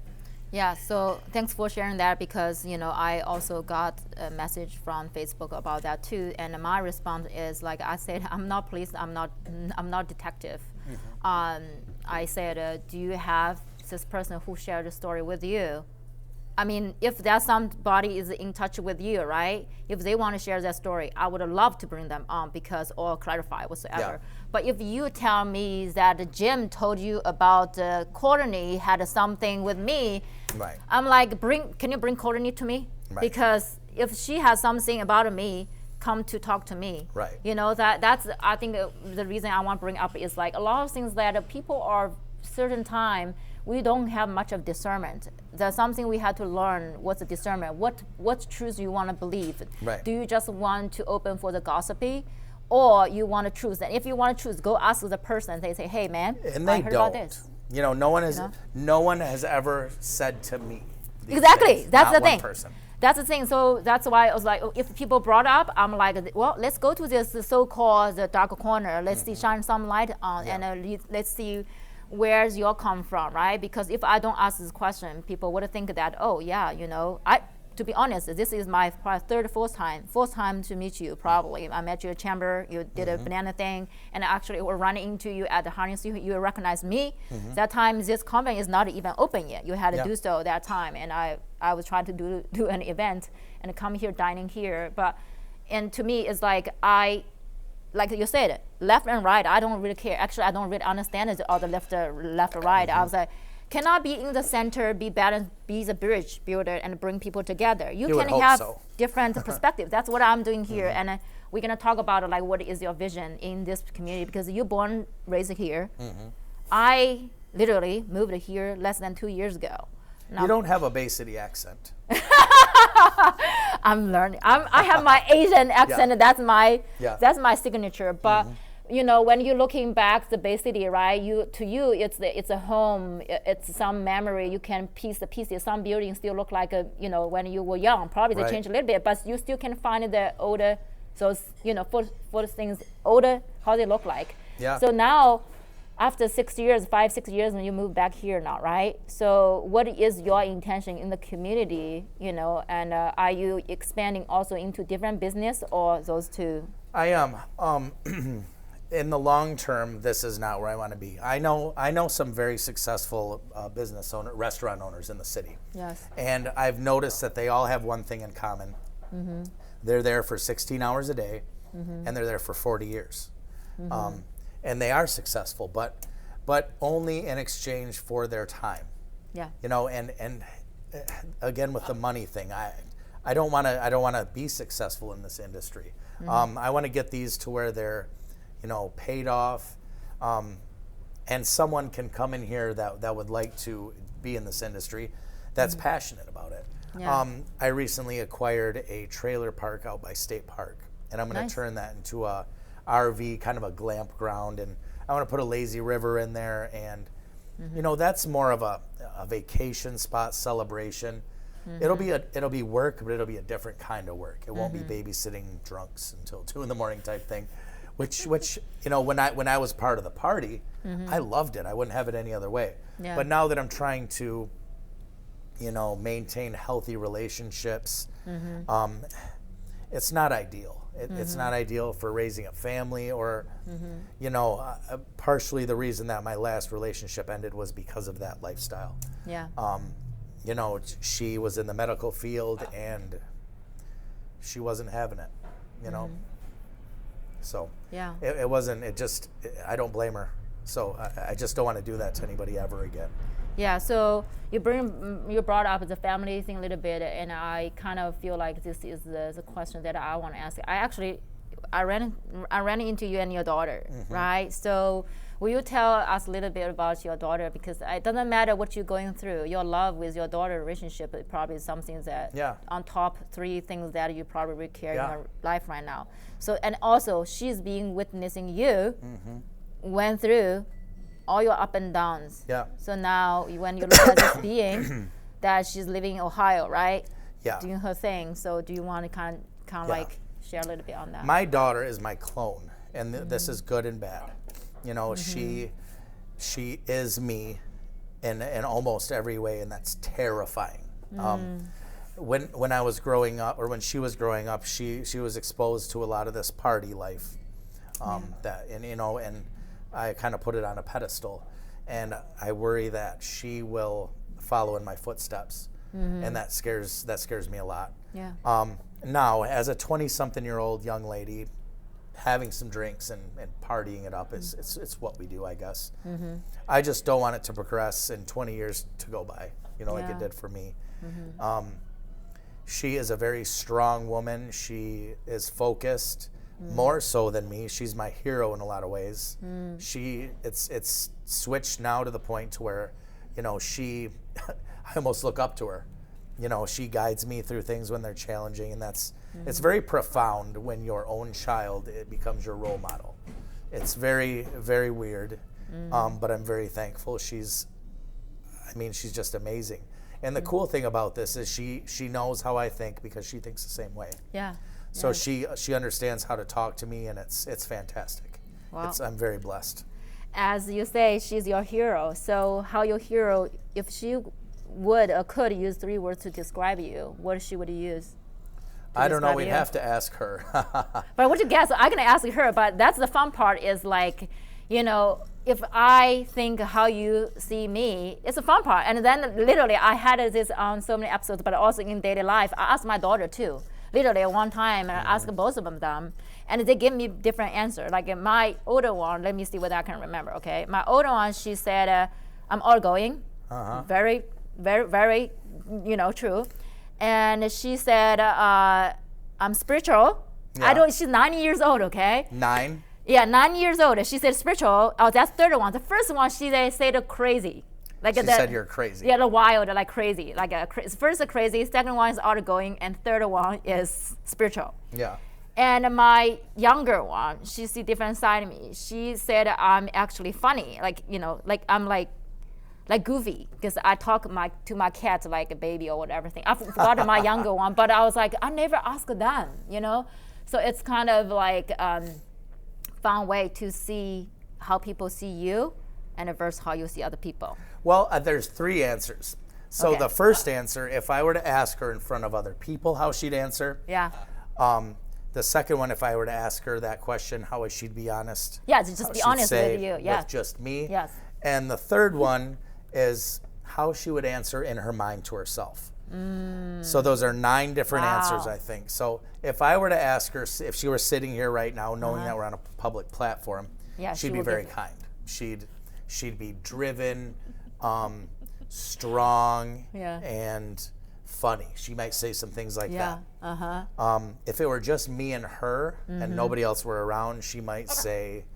Yeah, so thanks for sharing that, because you know I also got a message from Facebook about that too, and my response is, like I said, I'm not police, I'm not detective. I said, do you have this person who shared the story with you? I mean, if that somebody is in touch with you, right? If they want to share that story, I would love to bring them on or clarify whatsoever.
Yeah.
But if you tell me that Jim told you about Courtney had something with me,
Right.
I'm like, can you bring Courtney to me?
Right.
Because if she has something about me, come to talk to me.
Right.
You know, that's I think the reason I want to bring up is like a lot of things that people are certain time, we don't have much of discernment. There's something we have to learn. What's the discernment? What truth you want to believe?
Right.
Do you just want to open for the gossipy, or you want to choose? And if you want to choose, go ask the person. They say, hey man,
And they
I heard
don't.
about this.
You know, no one has
know?
no one has ever said to me these
Exactly.
things.
That's
Not
the
one
thing.
person.
That's the thing. So that's why I was like, if people brought up, I'm like, well, let's go to this so-called the dark corner. Let's see, shine some light on,
Yeah.
and let's see where's your come from, right? Because if I don't ask this question, people would think that, oh yeah, you know, to be honest, this is my probably fourth time to meet you. Probably I met you at chamber. You did a banana thing, and actually we're running into you at the harness. You recognize me. That time this convent is not even open yet. You had to
Yeah.
do so that time, and I was trying to do an event and come here dining here. And to me it's like like you said, left and right, I don't really care. Actually, I don't really understand it, or the left or right. I was like, cannot be in the center, be balanced, be the bridge builder, and bring people together. You
would
can
hope
have
so.
different perspectives. That's what I'm doing here, and we're gonna talk about like what is your vision in this community, because you're born, raised here. I literally moved here less than 2 years ago. Now,
You don't have a Bay City accent.
I'm learning. I have my Asian accent.
Yeah.
That's my signature. But you know, when you're looking back the Bay City, right? To you, it's a home. It's some memory. You can piece the pieces. Some buildings still look like when you were young. Probably they
Right.
changed a little bit, but you still can find the older. So for things older, how they look like.
Yeah.
So now, after 6 years, 5-6 years, when you move back here now, right? So what is your intention in the community, and are you expanding also into different business or those two?
I am. In the long term, this is not where I want to be. I know some very successful restaurant owners in the city.
Yes.
And I've noticed that they all have one thing in common. They're there for 16 hours a day, and they're there for 40 years. And they are successful, but only in exchange for their time.
Yeah.
And again with the money thing, I don't want to be successful in this industry. I want to get these to where they're, paid off, and someone can come in here that would like to be in this industry, that's passionate about it.
Yeah.
I recently acquired a trailer park out by State Park, and I'm going to
Nice.
turn that into a RV, kind of a glamp ground, and I want to put a lazy river in there, and that's more of a vacation spot, celebration. It'll be work, but it'll be a different kind of work. It won't be babysitting drunks until 2 a.m. type thing, which when I was part of the party, I loved it. I wouldn't have it any other way.
Yeah.
But now that I'm trying to maintain healthy relationships, it's not ideal. It's not ideal for raising a family, or partially the reason that my last relationship ended was because of that lifestyle.
Yeah.
She was in the medical field and she wasn't having it, So
Yeah.
I don't blame her. So I just don't want to do that to anybody ever again.
Yeah, so you brought up the family thing a little bit, and I kind of feel like this is the question that I want to ask. I ran into you and your daughter, right? So Will you tell us a little bit about your daughter? Because it doesn't matter what you're going through. Your love with your daughter relationship is probably something that on top 3 things that you probably care in your life right now. So, and also she's being witnessing you went through all your up and downs.
Yeah.
So now when you look at this being that she's living in Ohio, right?
Yeah.
Doing her thing. So do you want to kind of like share a little bit on that?
My daughter is my clone, and this is good and bad. You know, she is me in almost every way, and that's terrifying. When I was growing up, or when she was growing up, she was exposed to a lot of this party life, and I kind of put it on a pedestal, and I worry that she will follow in my footsteps, and that scares me a lot.
Yeah.
Now, as a 20-something-year-old young lady, having some drinks and partying it up is it's what we do, I guess. I just don't want it to progress in 20 years to go by, like it did for me. She is a very strong woman. She is focused, more so than me. She's my hero in a lot of ways. It's switched now to the point to where, I almost look up to her. She guides me through things when they're challenging, and it's very profound when your own child becomes your role model. It's very, very weird, but I'm very thankful. She's just amazing. And the cool thing about this is she knows how I think because she thinks the same way.
Yeah.
So she understands how to talk to me, and it's fantastic.
Wow.
I'm very blessed.
As you say, she's your hero. So how your hero, if she would or could use 3 words to describe you, what she would use?
I don't know. We'd have to ask her.
But what you guess? I'm gonna ask her. But that's the fun part. Is like, if I think how you see me, it's a fun part. And then literally, I had this on so many episodes, but also in daily life. I asked my daughter too. Literally one time, and I asked both of them, and they give me different answers. Like my older one, let me see what I can remember. Okay, my older one, she said, "I'm outgoing, very, very, very, true." And she said, "I'm spiritual."
Yeah.
She's 9 years old. Okay.
9.
Yeah, 9 years old. She said spiritual. Oh, that's third one. The first one, she said crazy. Like
she said you're crazy.
Yeah, the wild, like crazy. Like first crazy, second one is outgoing, and third one is spiritual.
Yeah.
And my younger one, she see different side of me. She said I'm actually funny. Like I'm like goofy because I talk to my cat like a baby or whatever thing. I forgot my younger one, but I was like I never asked them. So it's kind of like fun way to see how people see you, and versus how you see other people.
Well, there's 3 answers. So the first answer, if I were to ask her in front of other people how she'd answer.
Yeah.
The second one, if I were to ask her that question, how she'd be honest.
Yeah, just be honest with you. Yeah.
With just me.
Yes.
And the third one is how she would answer in her mind to herself. So those are 9 different answers, I think. So if I were to ask her, if she were sitting here right now, knowing that we're on a public platform, she'd be very kind. She'd be driven, strong, and funny. She might say some things like that. If it were just me and her and nobody else were around, she might say,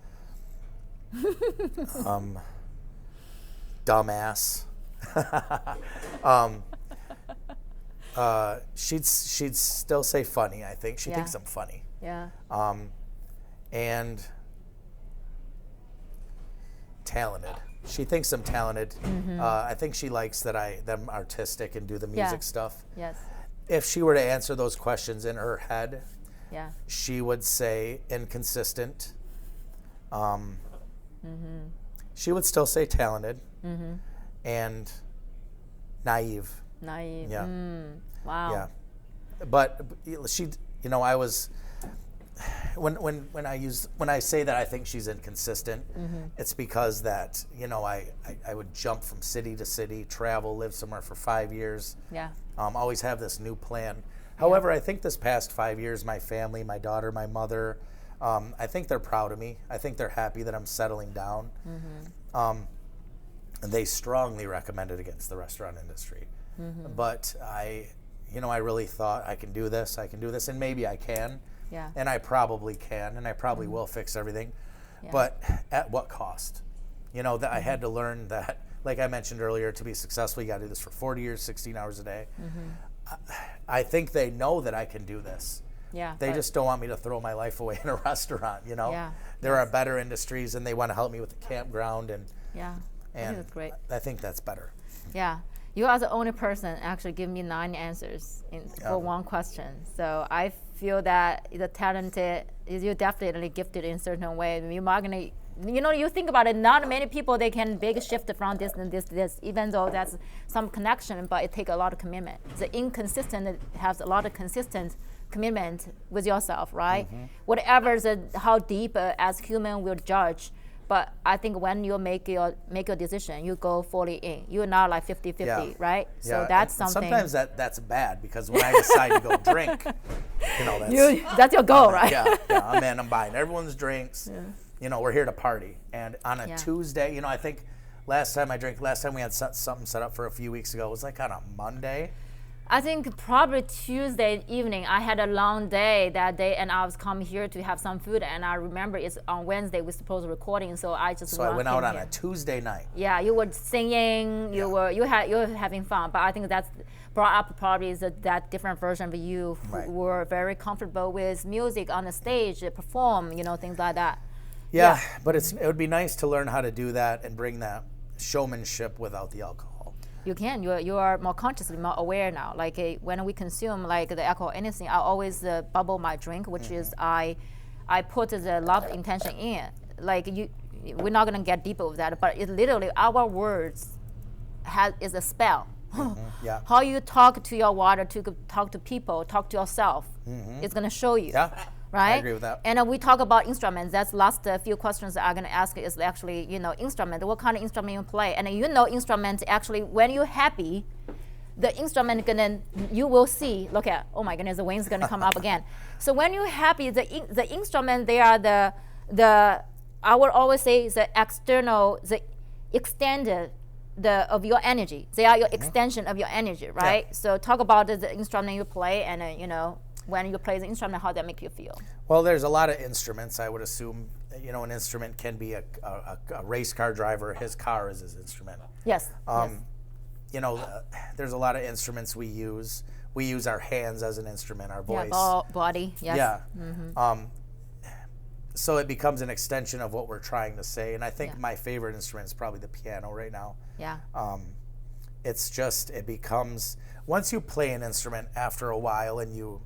dumbass. She'd still say funny, I think. She thinks I'm funny.
Yeah.
And talented. She thinks I'm talented. I think she likes that I'm artistic and do the music stuff.
Yes.
If she were to answer those questions in her head, she would say inconsistent. She would still say talented and naive.
Naive.
Yeah.
Wow.
Yeah. But she, I was when I say that I think she's inconsistent, it's because that I would jump from city to city, travel, live somewhere for 5 years.
Yeah.
Always have this new plan. However, I think this past 5 years, my family, my daughter, my mother, I think they're proud of me. I think they're happy that I'm settling down. And they strongly recommended against the restaurant industry. But I really thought I can do this, and maybe I can.
Yeah.
And I probably can, and I probably will fix everything. But at what cost? You know, that I had to learn that, like I mentioned earlier, to be successful, you got to do this for 40 years, 16 hours a day. I think they know that I can do this.
Yeah.
They just don't want me to throw my life away in a restaurant, you know?
Yeah.
There are better industries, and they want to help me with the campground. And
Yeah. I think that's great.
I think that's better.
Yeah. You are the only person actually give me 9 answers for one question. So I feel that the talented, you're definitely gifted in a certain way. You're not gonna, you know, you think about it, not many people, they can big shift from this and this to this, even though that's some connection, but it takes a lot of commitment. The inconsistent has a lot of consistent commitment with yourself, right? Whatever how deep as human will judge. But I think when you make your decision, you go fully in. You're not like 50-50, right? So that's
and
something.
sometimes that's bad, because when I decide to go drink, you know,
that's your goal, right?
I'm buying everyone's drinks. You know, we're here to party. And on a Tuesday, you know, I think last time we had something set up for a few weeks ago, it was like on a Monday.
I think probably Tuesday evening, I had a long day that day, and I was coming here to have some food, and I remember it's on Wednesday we're supposed to recording, so I just
I went out on a Tuesday night.
Yeah, you were singing, you were having fun, but I think that's brought up probably is that different version of you who were very comfortable with music on the stage, perform, you know, things like that.
Yeah, but it would be nice to learn how to do that and bring that showmanship without the alcohol.
You can. You are more consciously more aware now. Like when we consume like the alcohol, anything, I always bubble my drink, which is I put the love intention in. Like we're not gonna get deeper with that, but it literally our words is a spell. How you talk to your water, to talk to people, talk to yourself, it's gonna show you.
Yeah.
Right?
I agree with that.
And we talk about instruments. That's last few questions that I'm going to ask is actually, you know, instrument. What kind of instrument you play? And you know, instrument actually, when you're happy, the instrument you will see. Look at, oh my goodness, the wind's going to come up again. So when you're happy, the instrument, they are I would always say the external, the extended of your energy. They are your extension of your energy, right? Yeah. So talk about the instrument you play, and you know, when you play the instrument, how that make you feel?
Well, there's a lot of instruments. I would assume, you know, an instrument can be a race car driver. His car is his instrument.
Yes.
You know, there's a lot of instruments we use. We use our hands as an instrument, our voice.
Yeah, body, yes.
Yeah. So it becomes an extension of what we're trying to say. And I think my favorite instrument is probably the piano right now.
Yeah.
It's just, it becomes, once you play an instrument after a while, and you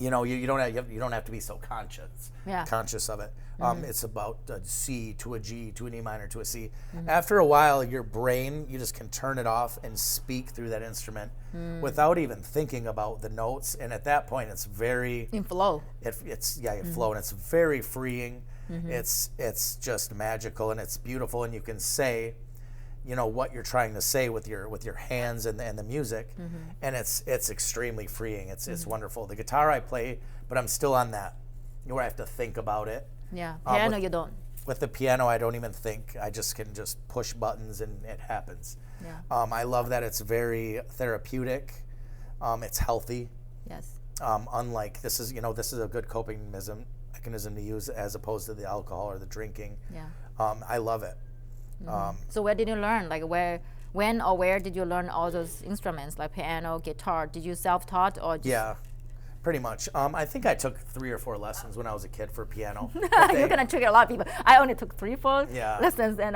don't have to be so conscious of it. It's about a C to a G to an E minor to a C. After a while, your brain, you just can turn it off and speak through that instrument without even thinking about the notes. And at that point, it's very
in flow.
You flow, and it's very freeing. It's just magical, and it's beautiful, and you can say, you know, what you're trying to say with your hands and the music, and it's extremely freeing. It's wonderful. The guitar I play, but I'm still on that where I have to think about it.
Yeah, piano you don't.
With the piano, I don't even think. I just can push buttons and it happens.
Yeah.
I love that it's very therapeutic. It's healthy.
Yes.
Unlike this is a good coping mechanism to use as opposed to the alcohol or the drinking.
Yeah.
I love it.
So where did you learn? Like when or where did you learn all those instruments, like piano, guitar? Did you self-taught or?
Yeah, pretty much. I think I took 3 or 4 lessons when I was a kid for piano.
You're gonna trigger a lot of people. I only took 3 or 4 lessons, and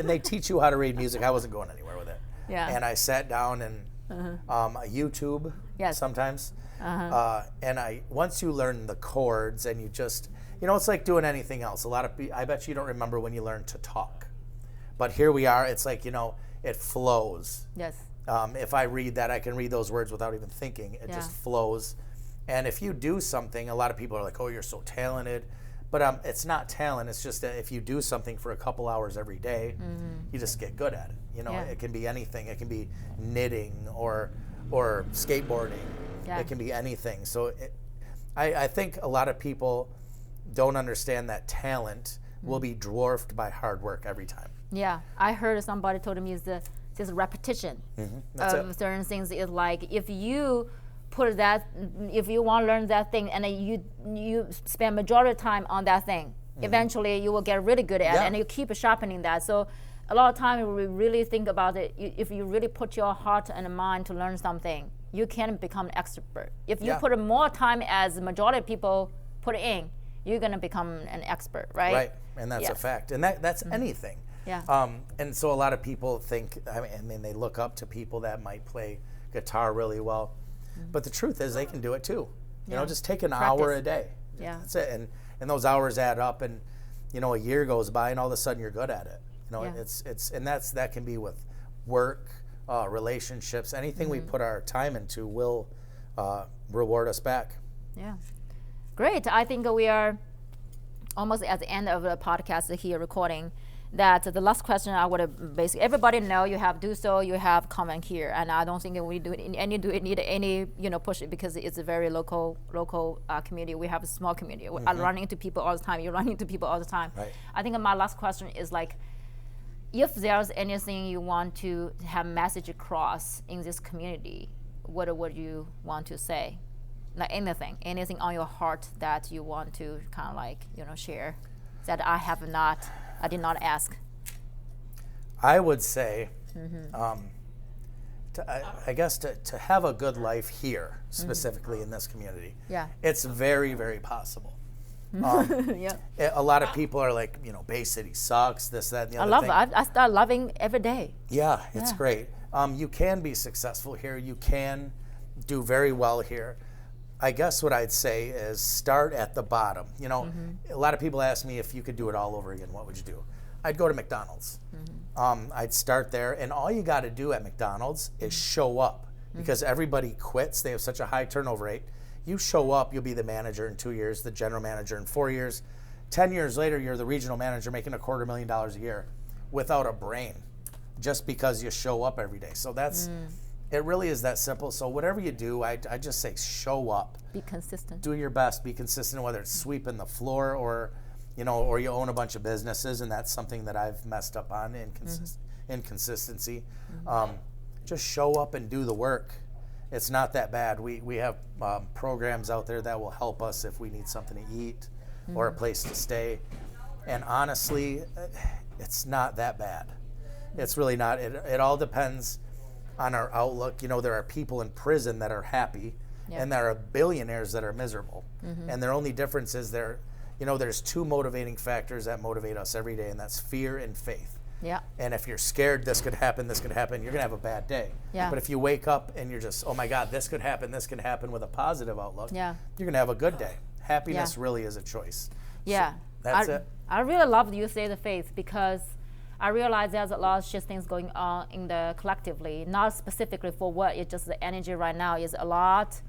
they teach you how to read music. I wasn't going anywhere with it.
Yeah.
And I sat down and YouTube sometimes. And once you learn the chords and you just, you know, it's like doing anything else. I bet you don't remember when you learned to talk. But here we are, it's like, you know, it flows.
Yes.
If I read that, I can read those words without even thinking. It just flows. And if you do something, a lot of people are like, oh, you're so talented. But it's not talent. It's just that if you do something for a couple hours every day, you just get good at it. You know, it can be anything. It can be knitting or skateboarding. Yeah. It can be anything. So I think a lot of people don't understand that talent will be dwarfed by hard work every time.
Yeah, I heard somebody told me this repetition of certain things is like if you want to learn that thing and you spend majority of time on that thing, eventually you will get really good at it, and you keep sharpening that. So a lot of time we really think about it. If you really put your heart and mind to learn something, you can become an expert. If you put more time as the majority of people put in, you're going to become an expert, right?
Right, and that's a fact. And that's anything.
Yeah.
And so a lot of people think, I mean, they look up to people that might play guitar really well. But the truth is they can do it too. You know, just take an hour a day.
Yeah.
That's it. And those hours add up, and, you know, a year goes by and all of a sudden you're good at it. You know, and that can be with work, relationships, anything we put our time into will reward us back.
Yeah. Great. I think we are almost at the end of the podcast here recording. That the last question I would have basically, everybody know you have do so, you have comment here, and I don't think we need any push it, because it's a very local community. We have a small community. I run into people all the time. You run into people all the time.
Right.
I think my last question is like, if there's anything you want to have message across in this community, what would you want to say? Like anything on your heart that you want to kind of like share that I did not ask.
I would say, I guess to have a good life here, specifically in this community, it's very, very possible. A lot of people are like, Bay City sucks, this, that, and the other thing.
I start loving every day.
Yeah, it's great. You can be successful here. You can do very well here. I guess what I'd say is start at the bottom. A lot of people ask me if you could do it all over again, what would you do? I'd go to McDonald's. I'd start there, and all you got to do at McDonald's is show up, because everybody quits. They have such a high turnover rate. You show up, you'll be the manager in 2 years, the general manager in 4 years. 10 years later, you're the regional manager making $250,000 a year without a brain, just because you show up every day. So that's it really is that simple. So whatever you do, I just say show up.
Be consistent.
Do your best. Be consistent, whether it's sweeping the floor or you own a bunch of businesses, and that's something that I've messed up on, inconsistency. Just show up and do the work. It's not that bad. We have programs out there that will help us if we need something to eat or a place to stay. And honestly, it's not that bad. It's really not. It all depends on our outlook. There are people in prison that are happy, and there are billionaires that are miserable. And their only difference is there's two motivating factors that motivate us every day, and that's fear and faith.
Yeah.
And if you're scared this could happen, you're going to have a bad day.
Yeah.
But if you wake up and you're just, oh my God, this could happen with a positive outlook, you're going to have a good day. Happiness really is a choice.
Yeah.
So that's it.
I really love you say the faith, because I realize there's a lot of shit things going on in the collectively, not specifically for what, it's just the energy right now is a lot.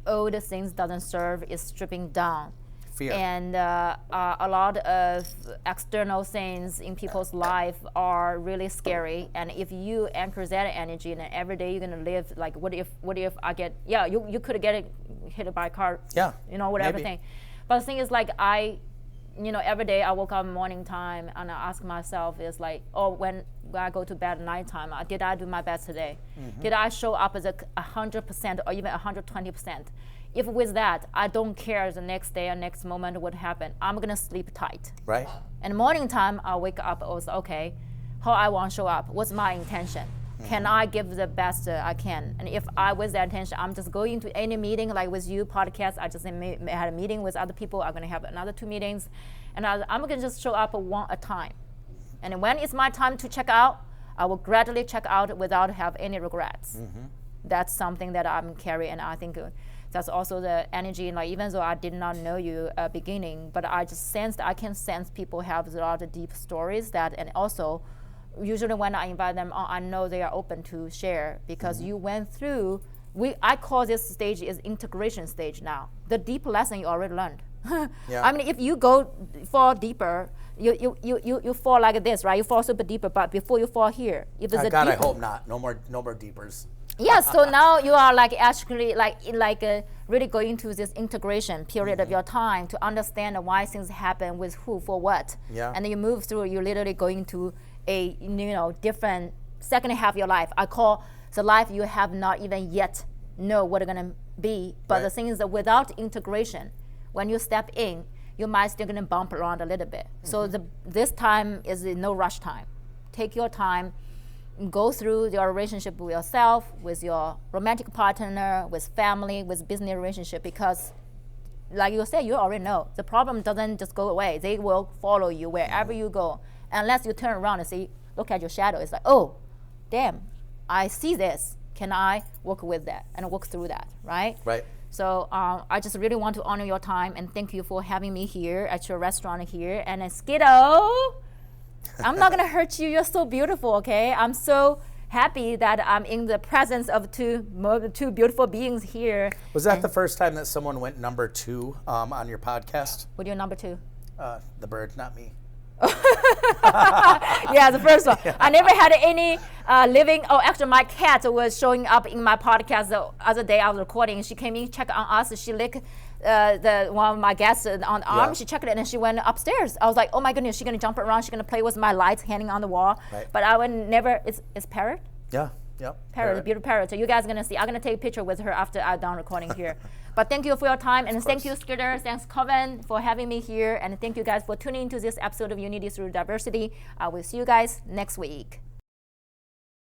Old things doesn't serve, is stripping down.
Fear.
And a lot of external things in people's life are really scary. And if you anchor that energy, then every day you're gonna live like, what if I get, you could get hit by a car, whatever thing. But the thing is like every day I woke up morning time and I ask myself is like, when I go to bed at nighttime, did I do my best today? Did I show up as 100% or even 120%? If with that, I don't care the next day or next moment what happened, I'm gonna sleep tight.
Right.
And morning time, I wake up, okay, how I want to show up, what's my intention? Can I give the best I can? And if I, with that intention, I'm just going to any meeting, like with you, podcast, I just had a meeting with other people, I'm gonna have another 2 meetings, and I'm gonna just show up one at a time. And when it's my time to check out, I will gradually check out without have any regrets. That's something that I'm carrying, and I think that's also the energy, like even though I did not know you beginning, but I can sense people have a lot of deep stories and also usually when I invite them on, I know they are open to share, because you went through, I call this stage is integration stage now. The deep lesson you already learned. I mean, if you fall deeper, you fall like this, right? You fall super deeper, but before you fall here, if it's
God, I hope not. No more deepers.
Yes, so now you are like actually really going to this integration period of your time to understand why things happen with who for what. And then you move through, you're literally going to a different second half of your life. I call the life you have not even yet know what it's gonna be. But the thing is that without integration, when you step in, you might still gonna bump around a little bit. So this time is no rush time. Take your time, go through your relationship with yourself, with your romantic partner, with family, with business relationship, because like you said, you already know the problem doesn't just go away. They will follow you wherever you go, unless you turn around and see, look at your shadow. It's like, oh, damn, I see this. Can I work with that and work through that, right?
Right.
So I just really want to honor your time and thank you for having me here at your restaurant here. And Skiddo, I'm not gonna hurt you. You're so beautiful, okay? I'm so happy that I'm in the presence of two beautiful beings here.
Was that the first time that someone went number 2 on your podcast?
What are you number 2?
The bird, not me.
Yeah, the first one. I never had any living. Oh, actually, my cat was showing up in my podcast the other day I was recording. She came in, checked on us. She licked one of my guests on the arm.
Yeah.
She checked it and she went upstairs. I was like, oh my goodness, she's gonna jump around. She's gonna play with my lights hanging on the wall.
Right.
But I would never. It's parrot.
Yeah. Yep.
Parrot, beautiful parrot. So you guys are gonna see. I'm gonna take a picture with her after I'm done recording here. But thank you for your time, and thank you, Skidder. Thanks, Coven, for having me here, and thank you guys for tuning into this episode of Unity Through Diversity. I will see you guys next week.